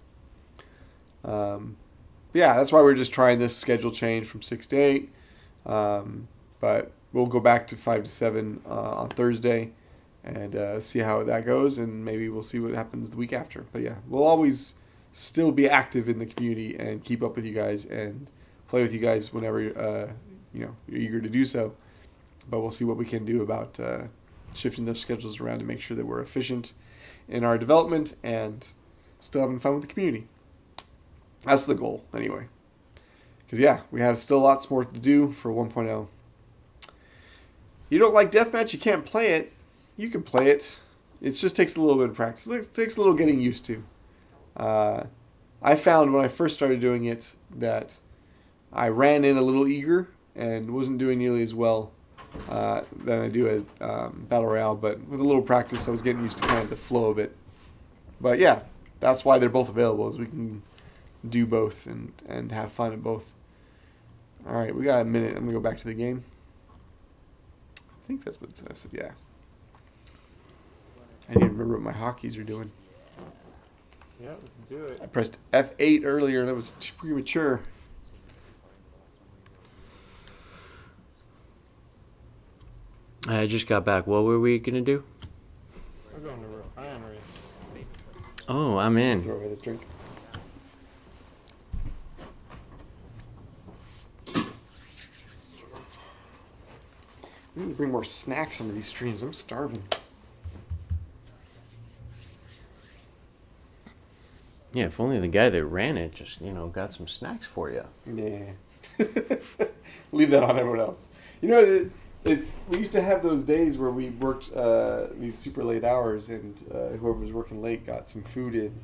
Yeah, that's why we're just trying this schedule change from 6 to 8. But we'll go back to 5 to 7 on Thursday and see how that goes, and maybe we'll see what happens the week after. But yeah, we'll always still be active in the community and keep up with you guys and play with you guys whenever you're eager to do so. But we'll see what we can do about shifting those schedules around to make sure that we're efficient in our development and still having fun with the community. That's the goal, anyway. Because, yeah, we have still lots more to do for 1.0. You don't like Deathmatch, you can't play it. You can play it. It just takes a little bit of practice. It takes a little getting used to. I found when I first started doing it that I ran in a little eager and wasn't doing nearly as well than I do at Battle Royale, but with a little practice I was getting used to kind of the flow of it. But yeah, that's why they're both available, is we can do both and have fun at both. Alright, we got a minute. I'm going to go back to the game. I think that's what I said, yeah. I didn't remember what my hotkeys are doing. Yeah, let's do it. I pressed F8 earlier and it was too premature. I just got back. What were we going to do? We're going to refinery. Oh, I'm in. Throw away this drink. We need to bring more snacks onto these streams. I'm starving. Yeah, if only the guy that ran it just, got some snacks for you. Yeah. Leave that on everyone else. We used to have those days where we worked these super late hours, and whoever was working late got some food in.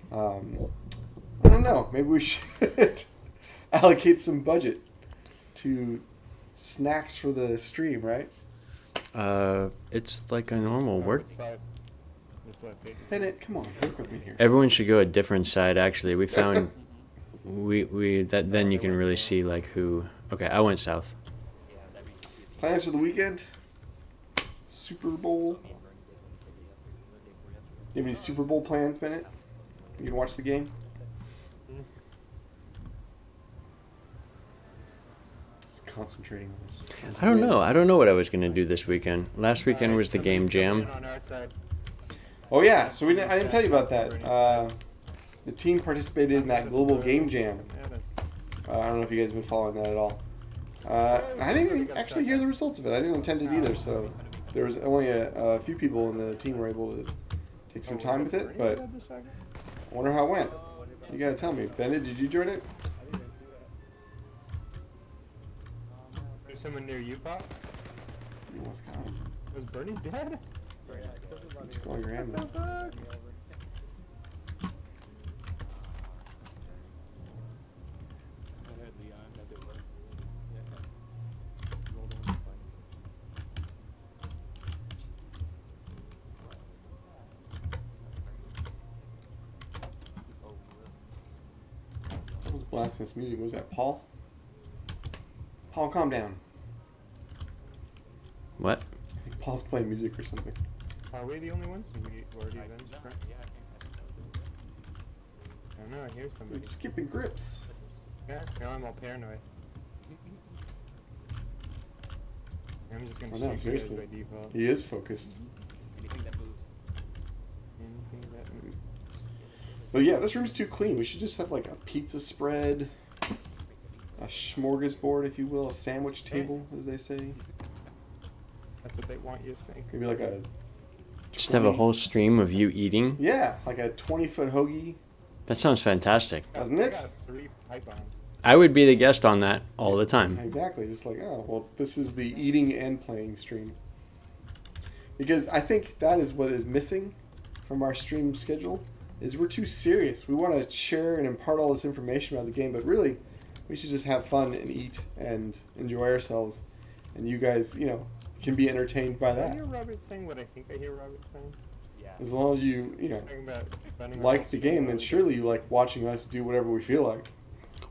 I don't know. Maybe we should allocate some budget to snacks for the stream, right? It's like a normal work. Bennett, come on, work with me here. Everyone should go a different side. Actually, we found that then you can really see like who. Okay, I went south. Plans for the weekend? Super Bowl? You have any Super Bowl plans, Bennett? You can watch the game? Just concentrating on this. I don't know. I don't know what I was gonna do this weekend. Last weekend was the game jam. Oh yeah, so I didn't tell you about that. The team participated in that global game jam. I don't know if you guys have been following that at all. I didn't actually hear the results of it. I didn't attend it either, so there was only a few people in the team were able to take some time with it, but I wonder how it went. You gotta tell me. Bennett, did you join it? There's someone near you, Pop? You almost got him. Was Bernie dead? You took all your ammo. What was blasting this music? Was that Paul? Paul, calm down. What? I think Paul's playing music or something. Are we the only ones? We already been? don't know. I hear We're somebody. skipping grips. Yeah, now I'm all paranoid. I'm just gonna Oh, no, shoot you guys seriously. by default. He is focused. Anything that moves. Anything that moves. But yeah, this room's too clean. We should just have like a pizza spread, a smorgasbord, if you will, a sandwich table, as they say. That's what they want you to think. Maybe like a Just have a whole stream of you eating. Yeah, like a 20-foot hoagie, That sounds fantastic. doesn't I it? got 3 pipe bombs. I would be the guest on that all the time. Exactly. Just like, oh, well, this is the eating and playing stream. Because I think that is what is missing from our stream schedule, is we're too serious. We want to share and impart all this information about the game, but really, we should just have fun and eat and enjoy ourselves. And you guys, you know, can be entertained by Did I that. hear Robert saying what I think I hear Robert saying? Yeah. As long as you know, Talking about running like around the game, then street surely you like watching us do whatever we feel like.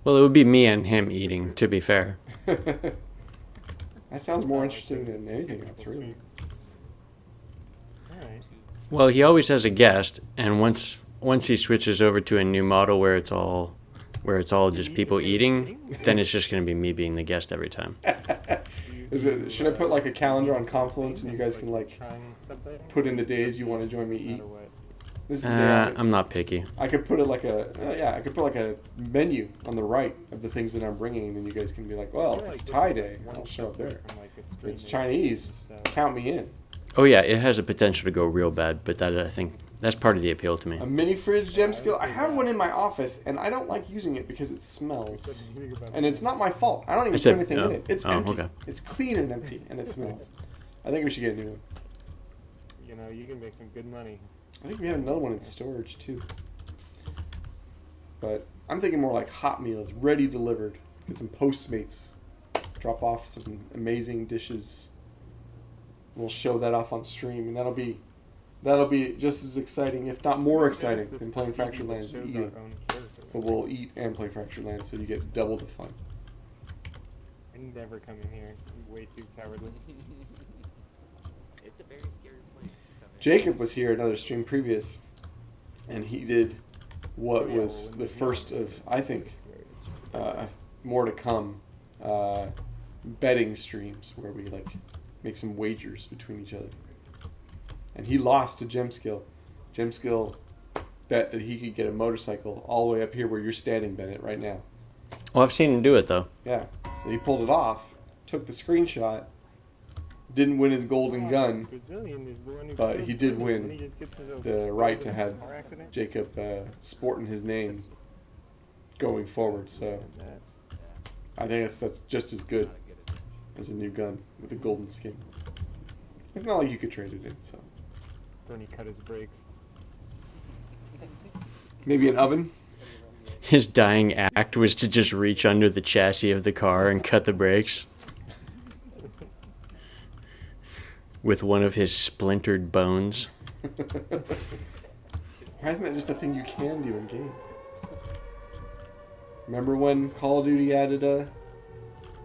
Well, it would be me and him eating, to be fair. That sounds more interesting than anything else, really. Alright. Well, he always has a guest, and once he switches over to a new model where it's all just people eating, then it's just going to be me being the guest every time. Should I put like a calendar on Confluence and you guys can like Trying something? put in the days you want to join me No eat? matter what. This is the day I'm not picky. I could put it like I could put like a menu on the right of the things that I'm bringing, and then you guys can be like, well, I if feel it's like Thai this is, day, like, one I'll show up step away there. from, like, a If stream it's that Chinese, so- count me in. Oh yeah, it has the potential to go real bad, but that I think that's part of the appeal to me. A mini fridge gem skill. I say have that. one in my office, and I don't like using it because it smells. said anything about And it's not my fault. I don't even I put said- anything in oh. it. It's Oh, empty. okay. It's clean and empty, and it smells. I think we should get a new one. You know, you can make some good money. I think we have another one in storage too. But I'm thinking more like hot meals, ready delivered. Get some Postmates. Drop off some amazing dishes. We'll show that off on stream, and that'll be just as exciting, if not more exciting, than playing Fractured Lands Shows eating. our own character. But we'll eat and play Fractured Lands, so you get double the fun. I never come in here. I'm way too cowardly. It's a very scary place to come in. Jacob was here another stream previous, and he did what Oh, yeah, was well, the when first you're of, I think, more to come, betting streams where we like make some wagers between each other. And he lost to Gemskill. Gemskill bet that he could get a motorcycle all the way up here where you're standing, Bennett, right now. Well, I've seen him do it though. Yeah. So he pulled it off, took the screenshot, didn't win his golden gun, Brazilian is the one who but killed he did Bennett, win and he just gets himself the right to killed in have a car accident. Jacob sporting his name going forward. So I think that's just as good as a new gun with a golden skin. It's not like you could trade it in, so Bernie cut his brakes. maybe an oven. His dying act was to just reach under the chassis of the car and cut the brakes with one of his splintered bones. Why isn't that just a thing you can do in game? Remember when Call of Duty added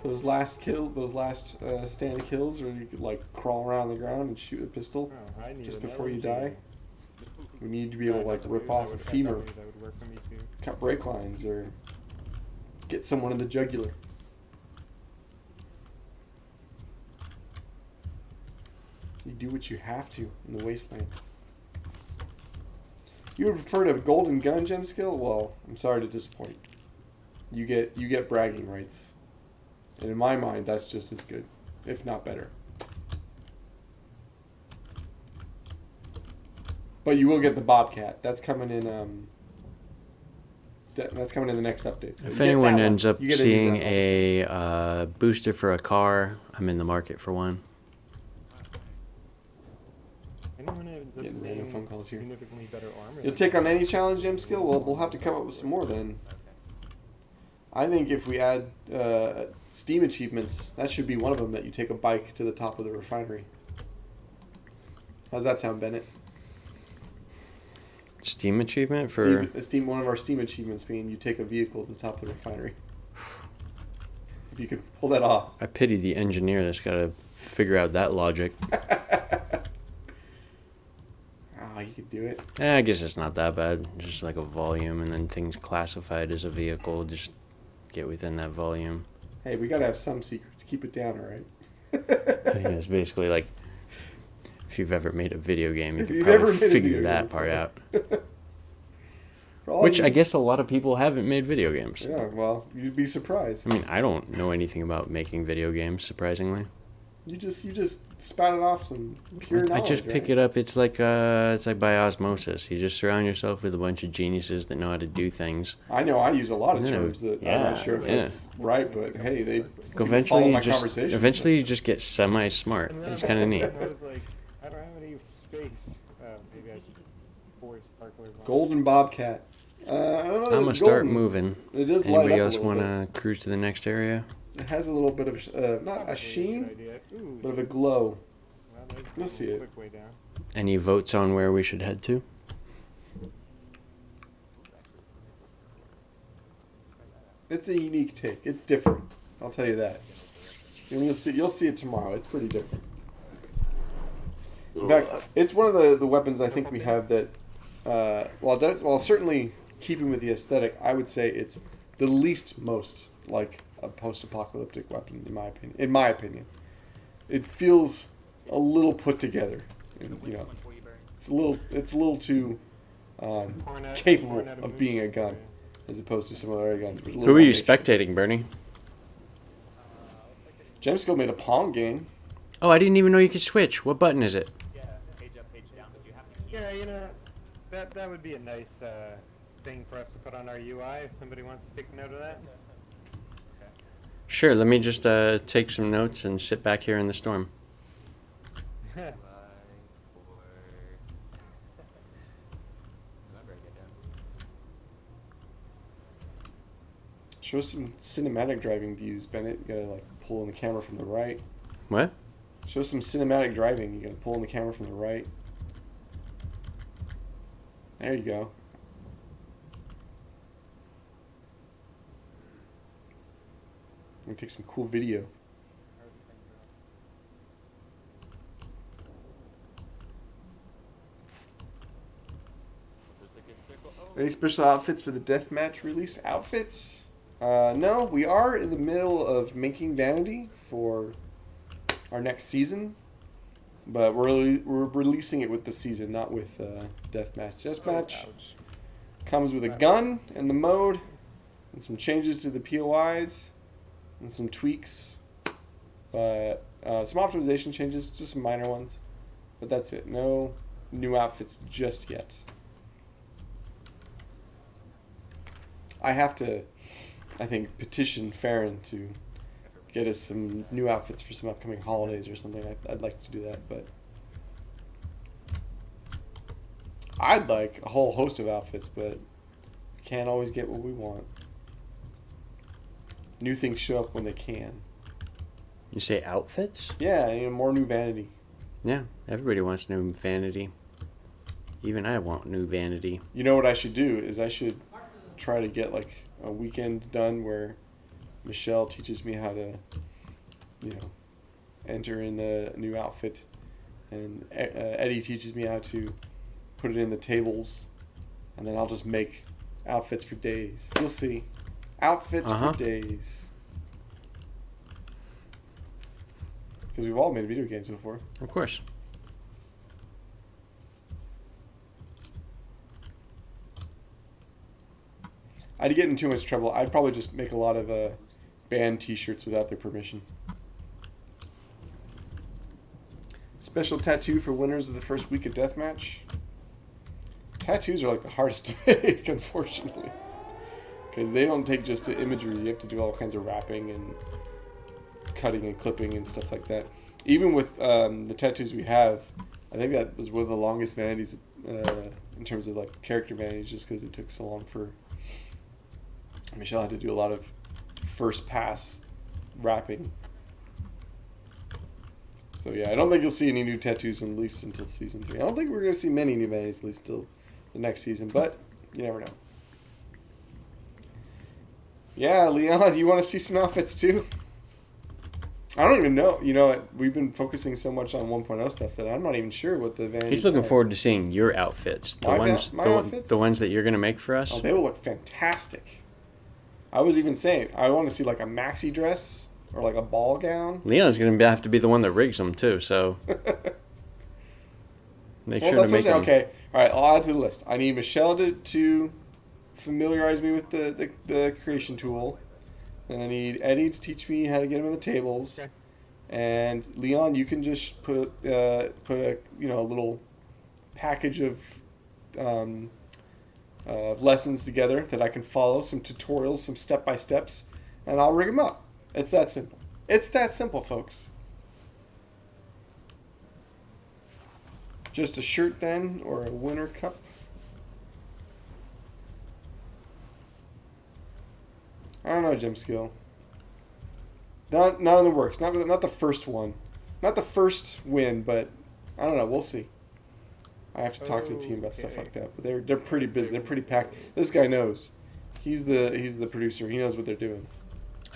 those last stand of kills, where you could like crawl around the ground and shoot a pistol Oh, I need just an before you LMG. die? We need to be able to like rip off a femur, That would work for me too. cut brake lines, or get someone in the jugular. You do what you have to in the wasteland. You would prefer to have golden gun gem skill? Well, I'm sorry to disappoint. You get bragging rights. And in my mind, that's just as good, if not better. But you will get the Bobcat. That's coming in. That's coming in the next update. So you If get anyone that one. ends up You get a new seeing gun, obviously. a booster for a car, I'm in the market for one. Anyone ends up Getting random seeing phone calls here. significantly better armor. You'll than take me. on any challenge gem skill? Well, we'll have to come up with some more then. I think if we add Steam achievements, that should be one of them, that you take a bike to the top of the refinery. How's that sound, Bennett? Steam achievement for One of our Steam achievements being you take a vehicle to the top of the refinery. If you could pull that off. I pity the engineer that's got to figure out that logic. Ah, you could do it. I guess it's not that bad. Just like a volume, and then things classified as a vehicle. Just get within that volume. Hey, we gotta have some secrets. Keep it down, all right? I think it's basically like if you've ever made a video game, you If could you've ever probably made a figure video that game, part out. For all Which you- I guess a lot of people haven't made video games. Yeah, well, you'd be surprised. I mean, I don't know anything about making video games, surprisingly. You just spouted off some pure I knowledge. just pick right? it up. It's like by osmosis. You just surround yourself with a bunch of geniuses that know how to do things. I know I use a lot of Yeah, terms that I'm yeah, not sure if yeah. that's right, but hey, they seem to follow Eventually, my you just conversation. you just get semi-smart. And then It's kind of neat. I was like, I don't have any space. Maybe I should force parkour. Golden Bobcat. I don't know. I'm gonna it's start golden. moving. It does light Anybody up else a little want to cruise to the next area? bit. It has a little bit of not a sheen, but of a glow. You'll see it. Quick way down. Any votes on where we should head to? It's a unique take. It's different. I'll tell you that. And you'll see it tomorrow. It's pretty different. In fact, it's one of the weapons I think we have that, while certainly keeping with the aesthetic, I would say it's the least most like a post-apocalyptic weapon in my opinion. It feels a little put together. And, you know, it's a little too capable of being a gun as opposed to some other guns. But a little Who are more you makeshift. spectating, Bernie? Gemskill made a Pong game. Oh, I didn't even know you could switch. What button is it? Yeah, you know, that would be a nice thing for us to put on our UI if somebody wants to take note of that. Sure, let me just take some notes and sit back here in the storm. Show us some cinematic driving views, Bennett. You gotta like pull in the camera from the right. What? Show us some cinematic driving. You gotta pull in the camera from the right. There you go. And take some cool video. Any special outfits for the Deathmatch release? Outfits? No, we are in the middle of making Vanity for our next season, but we're releasing it with the season, not with Deathmatch. Deathmatch comes with a gun and the mode, and some changes to the POIs, and some tweaks, but some optimization changes, just some minor ones. But that's it. No new outfits just yet. I have to, I think, petition Farron to get us some new outfits for some upcoming holidays or something. I'd like to do that, but I'd like a whole host of outfits, but can't always get what we want. New things show up when they can. You say outfits? Yeah, you know, more new Vanity. Yeah, everybody wants new vanity. Even I want new vanity. You know what I should do is I should try to get like a weekend done where Michelle teaches me how to, you know, enter in a new outfit, and Eddie teaches me how to put it in the tables, and then I'll just make outfits for days. You'll see. Outfits for days. Because we've all made video games before. Of course. I'd get in too much trouble. I'd probably just make a lot of band t-shirts without their permission. Special tattoo for winners of the first week of Deathmatch. Tattoos are like the hardest to make, unfortunately. Because they don't take just the imagery. You have to do all kinds of wrapping and cutting and clipping and stuff like that. Even with the tattoos we have, I think that was one of the longest vanities in terms of like character vanities, just because it took so long for Michelle had to do a lot of first pass wrapping. So yeah, I don't think you'll see any new tattoos at least until season 3. I don't think we're going to see many new vanities at least until the next season, but you never know. Yeah, Leon, you want to see some outfits too? I don't even know. You know, we've been focusing so much on 1.0 stuff that I'm not even sure what the vanity. He's looking forward to seeing your outfits. The outfits? The ones that you're gonna make for us. Oh, they will look fantastic. I was even saying I want to see like a maxi dress or like a ball gown. Leon's gonna have to be the one that rigs them too. So make sure to make them. Okay, all right. I'll add to the list. I need Michelle to familiarize me with the creation tool. And I need Eddie to teach me how to get him in the tables. Okay. And Leon, you can just put a little package of lessons together that I can follow, some tutorials, some step-by-steps, and I'll rig them up. It's that simple. It's that simple, folks. Just a shirt then, or a winter cup. I don't know, Gem Skill. Not in the works. Not the first one. Not the first win, but I don't know. We'll see. I have to talk to the team about stuff like that. But they're pretty busy. They're pretty packed. This guy knows. He's the producer. He knows what they're doing.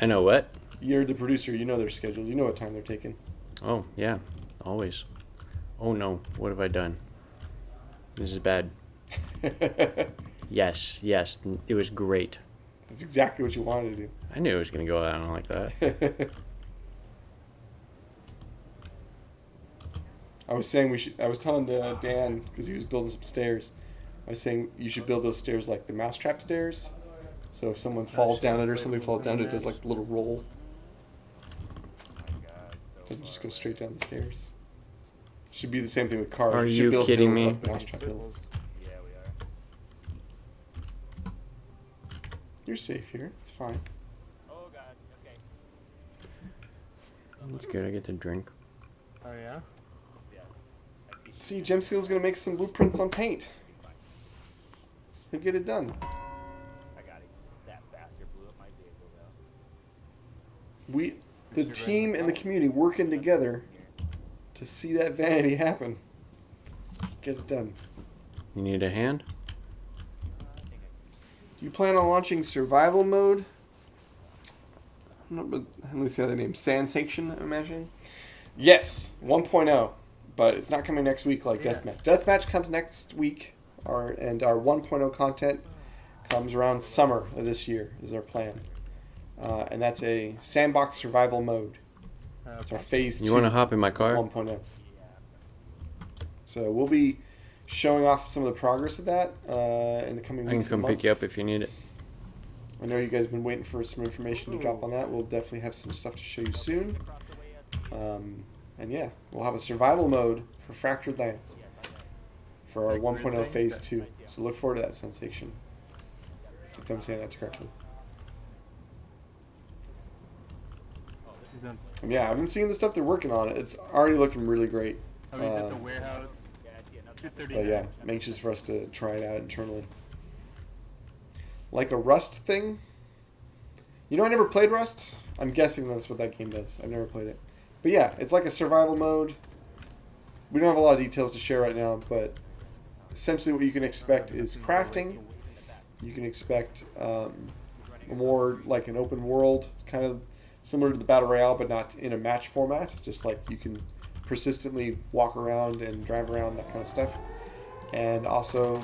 I know what. You're the producer. You know their schedules. You know what time they're taking. Oh yeah, always. Oh no, what have I done? This is bad. Yes, it was great. That's exactly what you wanted to do. I knew it was going to go down like that. I was saying I was telling Dan, because he was building some stairs, I was saying you should build those stairs like the mousetrap stairs. So if someone falls down it or somebody falls down it, does like a little roll. It just go straight down the stairs. Should be the same thing with cars. Are should you build kidding hills me? Like mousetrap hills. Yeah, we are. You're safe here. It's fine. Oh god, okay. That's good. I get to drink. Oh yeah. Yeah. I See, Gem Skill's gonna make some blueprints on paint. He'll get it done. I got it. That bastard blew up my vehicle though. The team and the community working together to see that vanity happen. Just get it done. You need a hand? Do you plan on launching survival mode? Let me see how the name. Sensation, I'm imagining. Yes, 1.0, but it's not coming next week like Deathmatch. Deathmatch comes next week, and our 1.0 content comes around summer of this year. Is our plan, and that's a sandbox survival mode. It's our phase 2. You want to hop in my car? 1.0. So we'll be showing off some of the progress of that in the coming I can weeks. come pick you up if you need it. I know you guys have been waiting for some information to drop on that. We'll definitely have some stuff to show you soon. And yeah, we'll have a survival mode for Fractured Lands for our 1.0 phase 2. So look forward to that sensation. If I'm saying that correctly. Yeah, I've been seeing the stuff they're working on. It's already looking really great. Oh, he's at the warehouse. So yeah, I'm anxious for us to try it out internally. Like a Rust thing. You know, I never played Rust. I'm guessing that's what that game does. I've never played it. But yeah, it's like a survival mode. We don't have a lot of details to share right now, but essentially what you can expect is crafting. You can expect more like an open world, kind of similar to the Battle Royale, but not in a match format. Just like you can persistently walk around and drive around, that kind of stuff. And also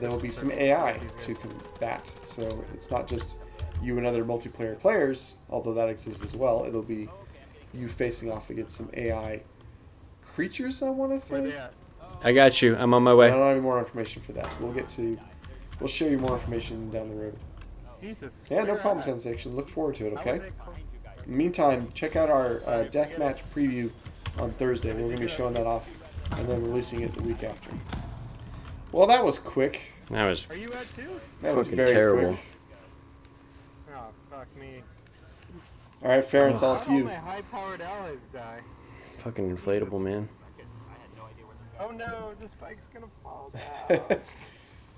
there will be some AI to combat. So it's not just you and other multiplayer players, although that exists as well. It'll be you facing off against some AI creatures, I want to say. I got you. I'm on my I way. don't have any more information for that. We'll show you more information down the road. Jesus. Yeah, no problem, Sensation. Look forward to it, okay? In the meantime, check out our Deathmatch preview on Thursday. We're going to be showing that off and then releasing it the week after. Well, that was quick. That was Are you at too? That was fucking very terrible. quick. Oh, fuck me. All right, Farron, it's all up to All you. my high-powered allies die. fucking inflatable, man. Oh no, the spike's gonna fall down.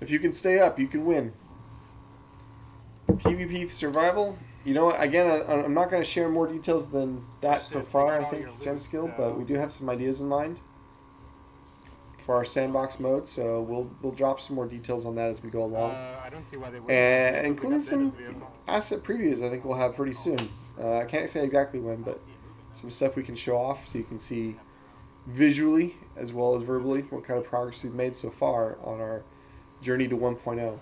If you can stay up, you can win. PvP survival. You know what? Again, I'm not going to share more details than that so far, I think, Gem Skill, but we do have some ideas in mind for our sandbox mode, so we'll drop some more details on that as we go along. I don't see why they wouldn't. And including some asset previews I think we'll have pretty soon. I can't say exactly when, but some stuff we can show off so you can see visually as well as verbally what kind of progress we've made so far on our journey to 1.0.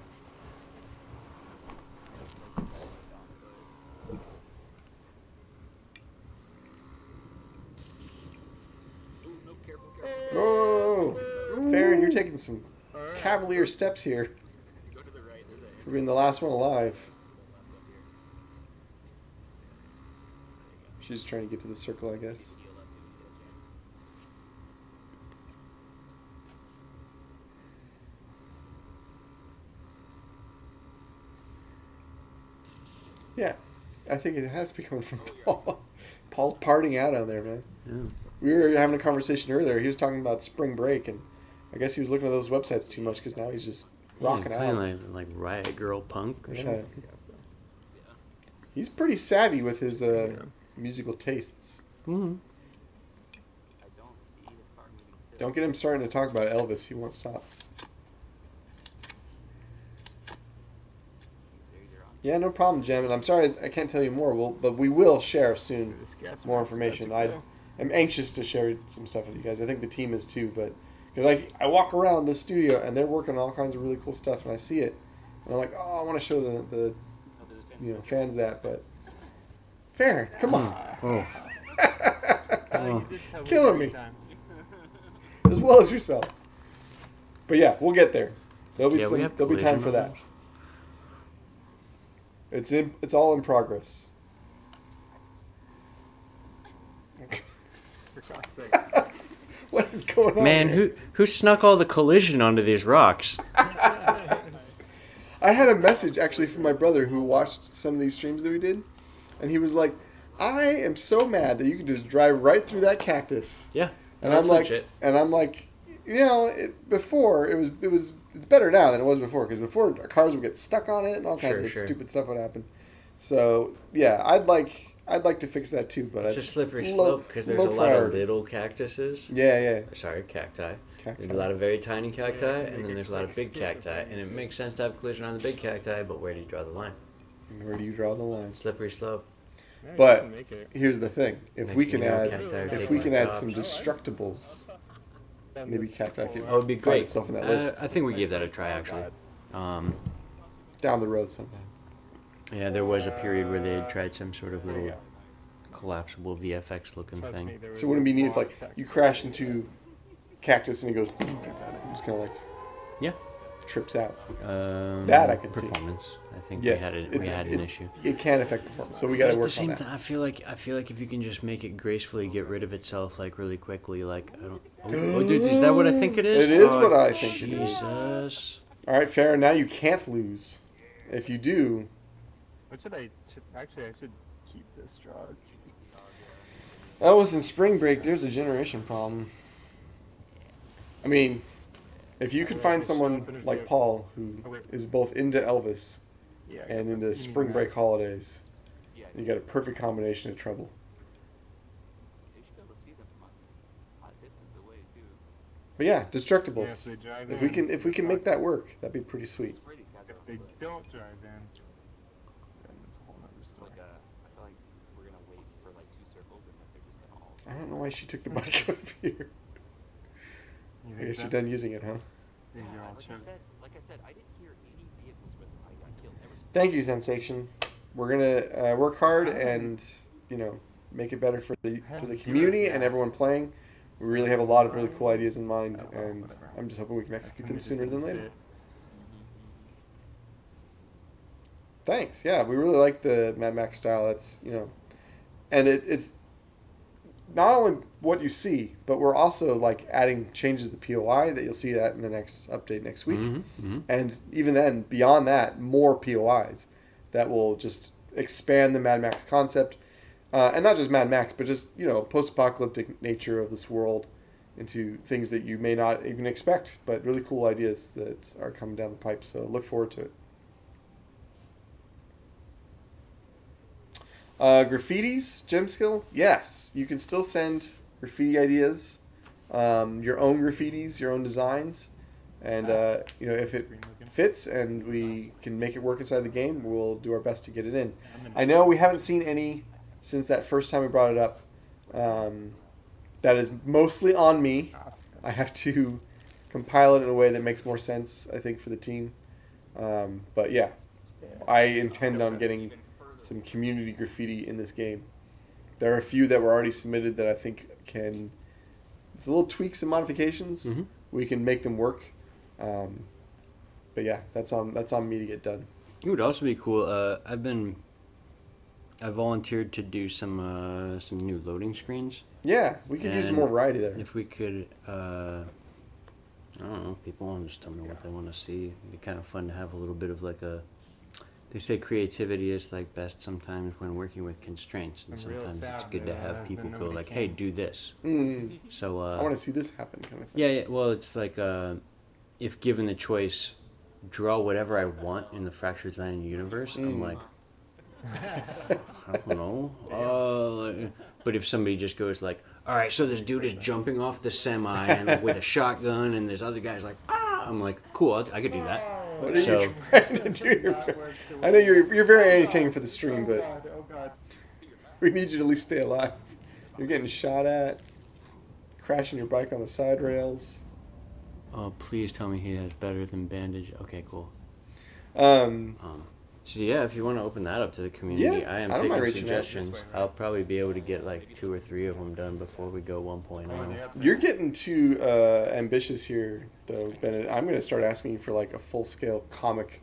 Whoa! Farron, you're taking some cavalier steps here Go to the right. There's a for being the last one alive. She's trying to get to the circle, I guess. heal up if you get a chance. Yeah, I think it has to be coming from Paul. Paul's partying out on there, man. Yeah. We were having a conversation earlier. He was talking about spring break, and I guess he was looking at those websites too much because now he's just rocking playing out. like Riot Girl Punk or Yeah. something. He's pretty savvy with his musical tastes. Mm-hmm. I don't see his car moving still. Don't get him starting to talk about Elvis. He won't stop. There you're on. Yeah, no problem, Jem. And I'm sorry I can't tell you more, but we will share soon This gas more mask's about information. to I go. am anxious to share some stuff with you guys. I think the team is too, but because I walk around the studio and they're working on all kinds of really cool stuff, and I see it, and I'm like, oh, I want to show the Oh, there's a fence there. fans that, but fair, come on, Oh. You did tell Killing 3 me. times. as well as yourself. But yeah, we'll get there. There'll be Yeah, we have there'll be time collision for that. rules. It's all in progress. For God's sake. What is going on? Man, here? who snuck all the collision onto these rocks? I had a message actually from my brother who watched some of these streams that we did, and he was like, "I am so mad that you can just drive right through that cactus." Yeah. And that's I'm like, legit. before it's better now than it was before because before cars would get stuck on it and all kinds Sure, of sure. stupid stuff would happen. So yeah, I'd like to fix that too, but It's a slippery low- slope because there's low a lot of priority. little cactuses. Yeah. Sorry, cacti. Cacti. There's a lot of very tiny cacti, Yeah, and then there's a lot of big cacti. And it makes sense to have collision on the big cacti, but where do you draw the line? Where do you draw the line? Slippery slope. Yeah, you But can make it. here's the thing: if Next we thing can you know, add cacti are if taking we my can add jobs. some destructibles, Done maybe this cacti before. could Oh, it'd be find great. itself in that list I think we gave that a try, actually. down the road sometime. Yeah, there was a period where they had tried some sort of little collapsible VFX looking Trust thing. me, there So was wouldn't it a be neat if long like tech- you crash into cactus and it goes just kind of like Yeah. trips out. That I can see. performance. I think Yes, we had an issue. It can affect performance, so we But got to at the work on same that. time, I feel like if you can just make it gracefully get rid of itself like really quickly, like I don't. Oh, dude, is that what I think it is? It is Oh, what I think it is. Jesus. All right, fair. Now you can't lose. If you do, What should I? Actually, I should keep this drug. that was in spring break. There's a generation problem. I mean, if you could find someone like Paul who is both into Elvis Yeah. and into spring break holidays, Yeah, you got a perfect combination of trouble. you should be able to see them from a hot distance away too. But yeah, Yeah, destructibles. if they drive If we in, can they're make fine. that work, that'd be pretty sweet. Spray these guys If out they real quick. don't drive in, then it's a whole nother It's story. like I feel like we're gonna wait for like 2 circles and then they're just gonna all. I don't know why she took the bike up here. You I think guess so? you're done using it, huh? Yeah, you're all like chunk. I said, I didn't hear any vehicles with them. I killed every single Thank you, Sensation. We're gonna work hard and make it better for the community and everyone playing. We really have a lot of really cool ideas in mind, and I'm just hoping we can execute them sooner than later. Thanks. Yeah, we really like the Mad Max style. That's and it's not only what you see, but we're also like adding changes to the POI that you'll see that in the next update next week. Mm-hmm. And even then, beyond that, more POIs that will just expand the Mad Max concept. And not just Mad Max, but just, post-apocalyptic nature of this world into things that you may not even expect, but really cool ideas that are coming down the pipe. So look forward to it. Graffitis, gem skill? Yes. You can still send graffiti ideas, your own graffitis, your own designs. And, if it fits and we can make it work inside the game, we'll do our best to get it in. I know we haven't seen any since that first time we brought it up. That is mostly on me. I have to compile it in a way that makes more sense, I think, for the team. But yeah, I intend on getting some community graffiti in this game. There are a few that were already submitted that I think can, with little tweaks and modifications, Mhm. we can make them work. But yeah, that's on me to get done. It would also be cool. I volunteered to do some new loading screens. Yeah, we could use some And more variety there. If we could, I don't know, people want to just tell me what they want to see. It'd be kind of fun to have a little bit of like a. They say creativity is like best sometimes when working with constraints, and I'm real sometimes it's sad good to that, have people that go nobody like, "Hey, came. do this." So I want to see this happen, kind of thing. yeah. Well, it's like if given the choice, draw whatever I want in the fractured line universe. I'm like, I don't know. But if somebody just goes like, all right, so this dude is jumping off the semi and with a shotgun, and this other guy's like, ah, I'm like, cool, I could do that. What are So- you trying to do? I know you're very entertaining for the stream, but Oh god. we need you to at least stay alive. You're getting shot at, crashing your bike on the side rails. Oh, please tell me he has better than bandage. Okay, cool. Um, So yeah, if you want to open that up to the community, Yeah, I am I don't mind taking reaching out. suggestions. I'll probably be able to get like 2 or 3 of them done before we go 1.0. you're getting too ambitious here, though, Bennett. I'm going to start asking you for like a full-scale comic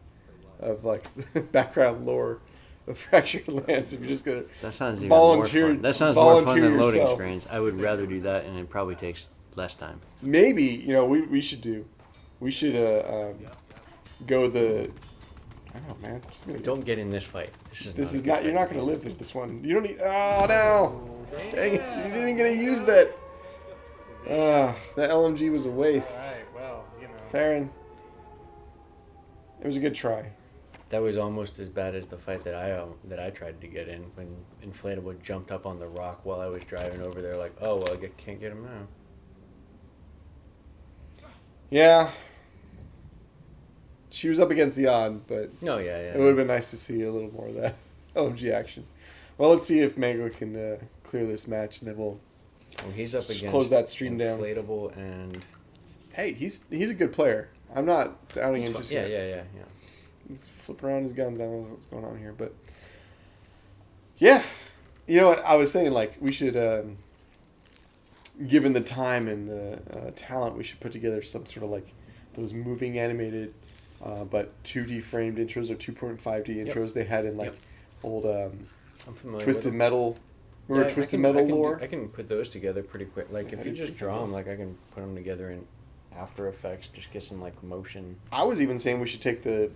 of like background lore of Fractured Lands. If you're just going to That sounds even Volunteer- more fun. That sounds more fun volunteer than loading yourself. screens. I would rather do that, and it probably takes less time. maybe we should go the. I don't know, man. Just gonna Don't get in this fight. This is a good not. You're fight. not going to live this one. You don't need. Oh no! Dang it! You didn't get to use that. That LMG was a waste. Alright, well, Farron. It was a good try. That was almost as bad as the fight that I tried to get in when Inflatable jumped up on the rock while I was driving over there. Like, oh well, I can't get him now. Yeah. She was up against the odds, but No, yeah. it would have been nice to see a little more of that LMG action. Well, let's see if Mango can clear this match, and then we'll. Well, he's up Just against close that stream down. Inflatable and Hey, he's a good player. I'm not doubting him just yeah. yet. He's flipping around his guns. I don't know what's going on here, but yeah, you know what I was saying. Like we should, given the time and the talent, we should put together some sort of like those moving animated, but 2D framed intros or 2.5D intros they had in like old I'm familiar Twisted with them. Metal. Remember Twisted Metal lore? I can put those together pretty quick. Like Yeah, if you I just do draw them, those. like I can put them together in After Effects. Just get some like motion. I was even saying we should take the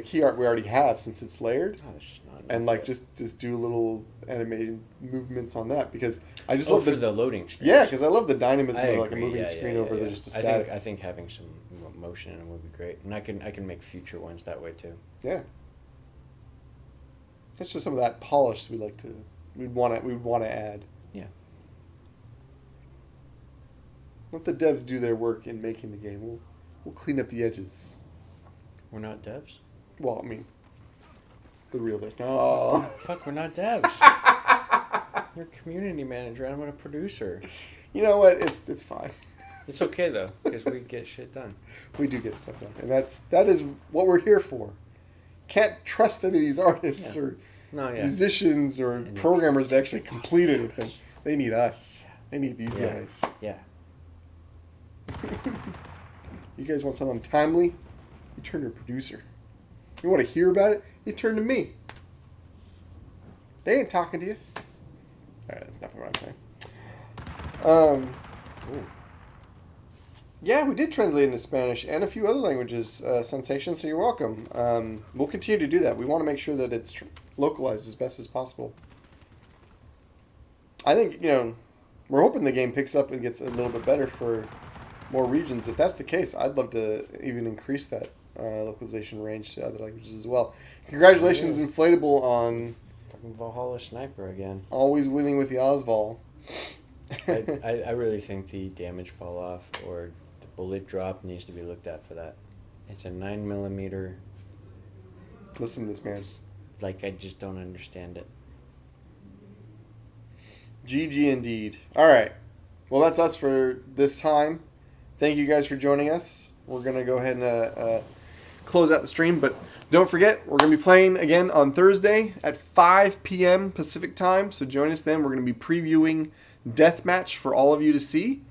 key art we already have since it's layered. Oh, that's just not. And enough like yet. just do little animated movements on that because I just Oh, love for the loading screen. yeah, because I love the dynamism I of like a agree, moving yeah, screen yeah, over yeah. just a static. I think having some motion in it would be great, and I can make future ones that way too. Yeah, that's just some of that polish we'd want to add. Yeah. Let the devs do their work in making the game. We'll clean up the edges. We're not devs. Well, I mean, the real devs. Oh, Fuck, we're not devs. You're a community manager. I'm a producer. you know what? It's fine. It's okay though, because we get shit done. We do get stuff done, and that is what we're here for. Can't trust any of these artists Yeah. or No, yeah. musicians or And- programmers to actually complete anything. They need us. They need these Yeah. guys. Yeah. You guys want something timely? You turn to a producer. You want to hear about it? You turn to me. They ain't talking to you. Alright, that's not what I'm saying. Yeah, we did translate into Spanish and a few other languages, Sensation, so you're welcome. We'll continue to do that. We want to make sure that it's localized as best as possible. I think, we're hoping the game picks up and gets a little bit better for more regions. If that's the case, I'd love to even increase that localization range to other languages as well. Congratulations, Inflatable, on Fucking Valhalla Sniper again. always winning with the Osval. I really think the damage fall off or the bullet drop needs to be looked at for that. It's a 9mm. Listen to this, man. Like, I just don't understand it. GG indeed. All right. Well, that's us for this time. Thank you guys for joining us. We're going to go ahead and close out the stream, but don't forget, we're going to be playing again on Thursday at 5 p.m. Pacific time, so join us then. We're going to be previewing Deathmatch for all of you to see.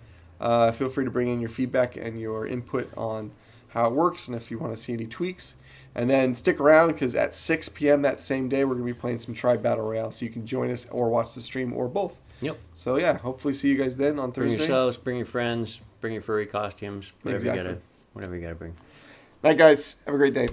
Feel free to bring in your feedback and your input on how it works and if you want to see any tweaks. And then stick around because at 6 p.m. that same day, we're going to be playing some Tribe Battle Royale, so you can join us or watch the stream or both. Yep. So, yeah, hopefully see you guys then on Thursday. Bring yourselves, bring your friends, bring your furry costumes, whatever Exactly. whatever you gotta bring. Night, guys. Have a great day.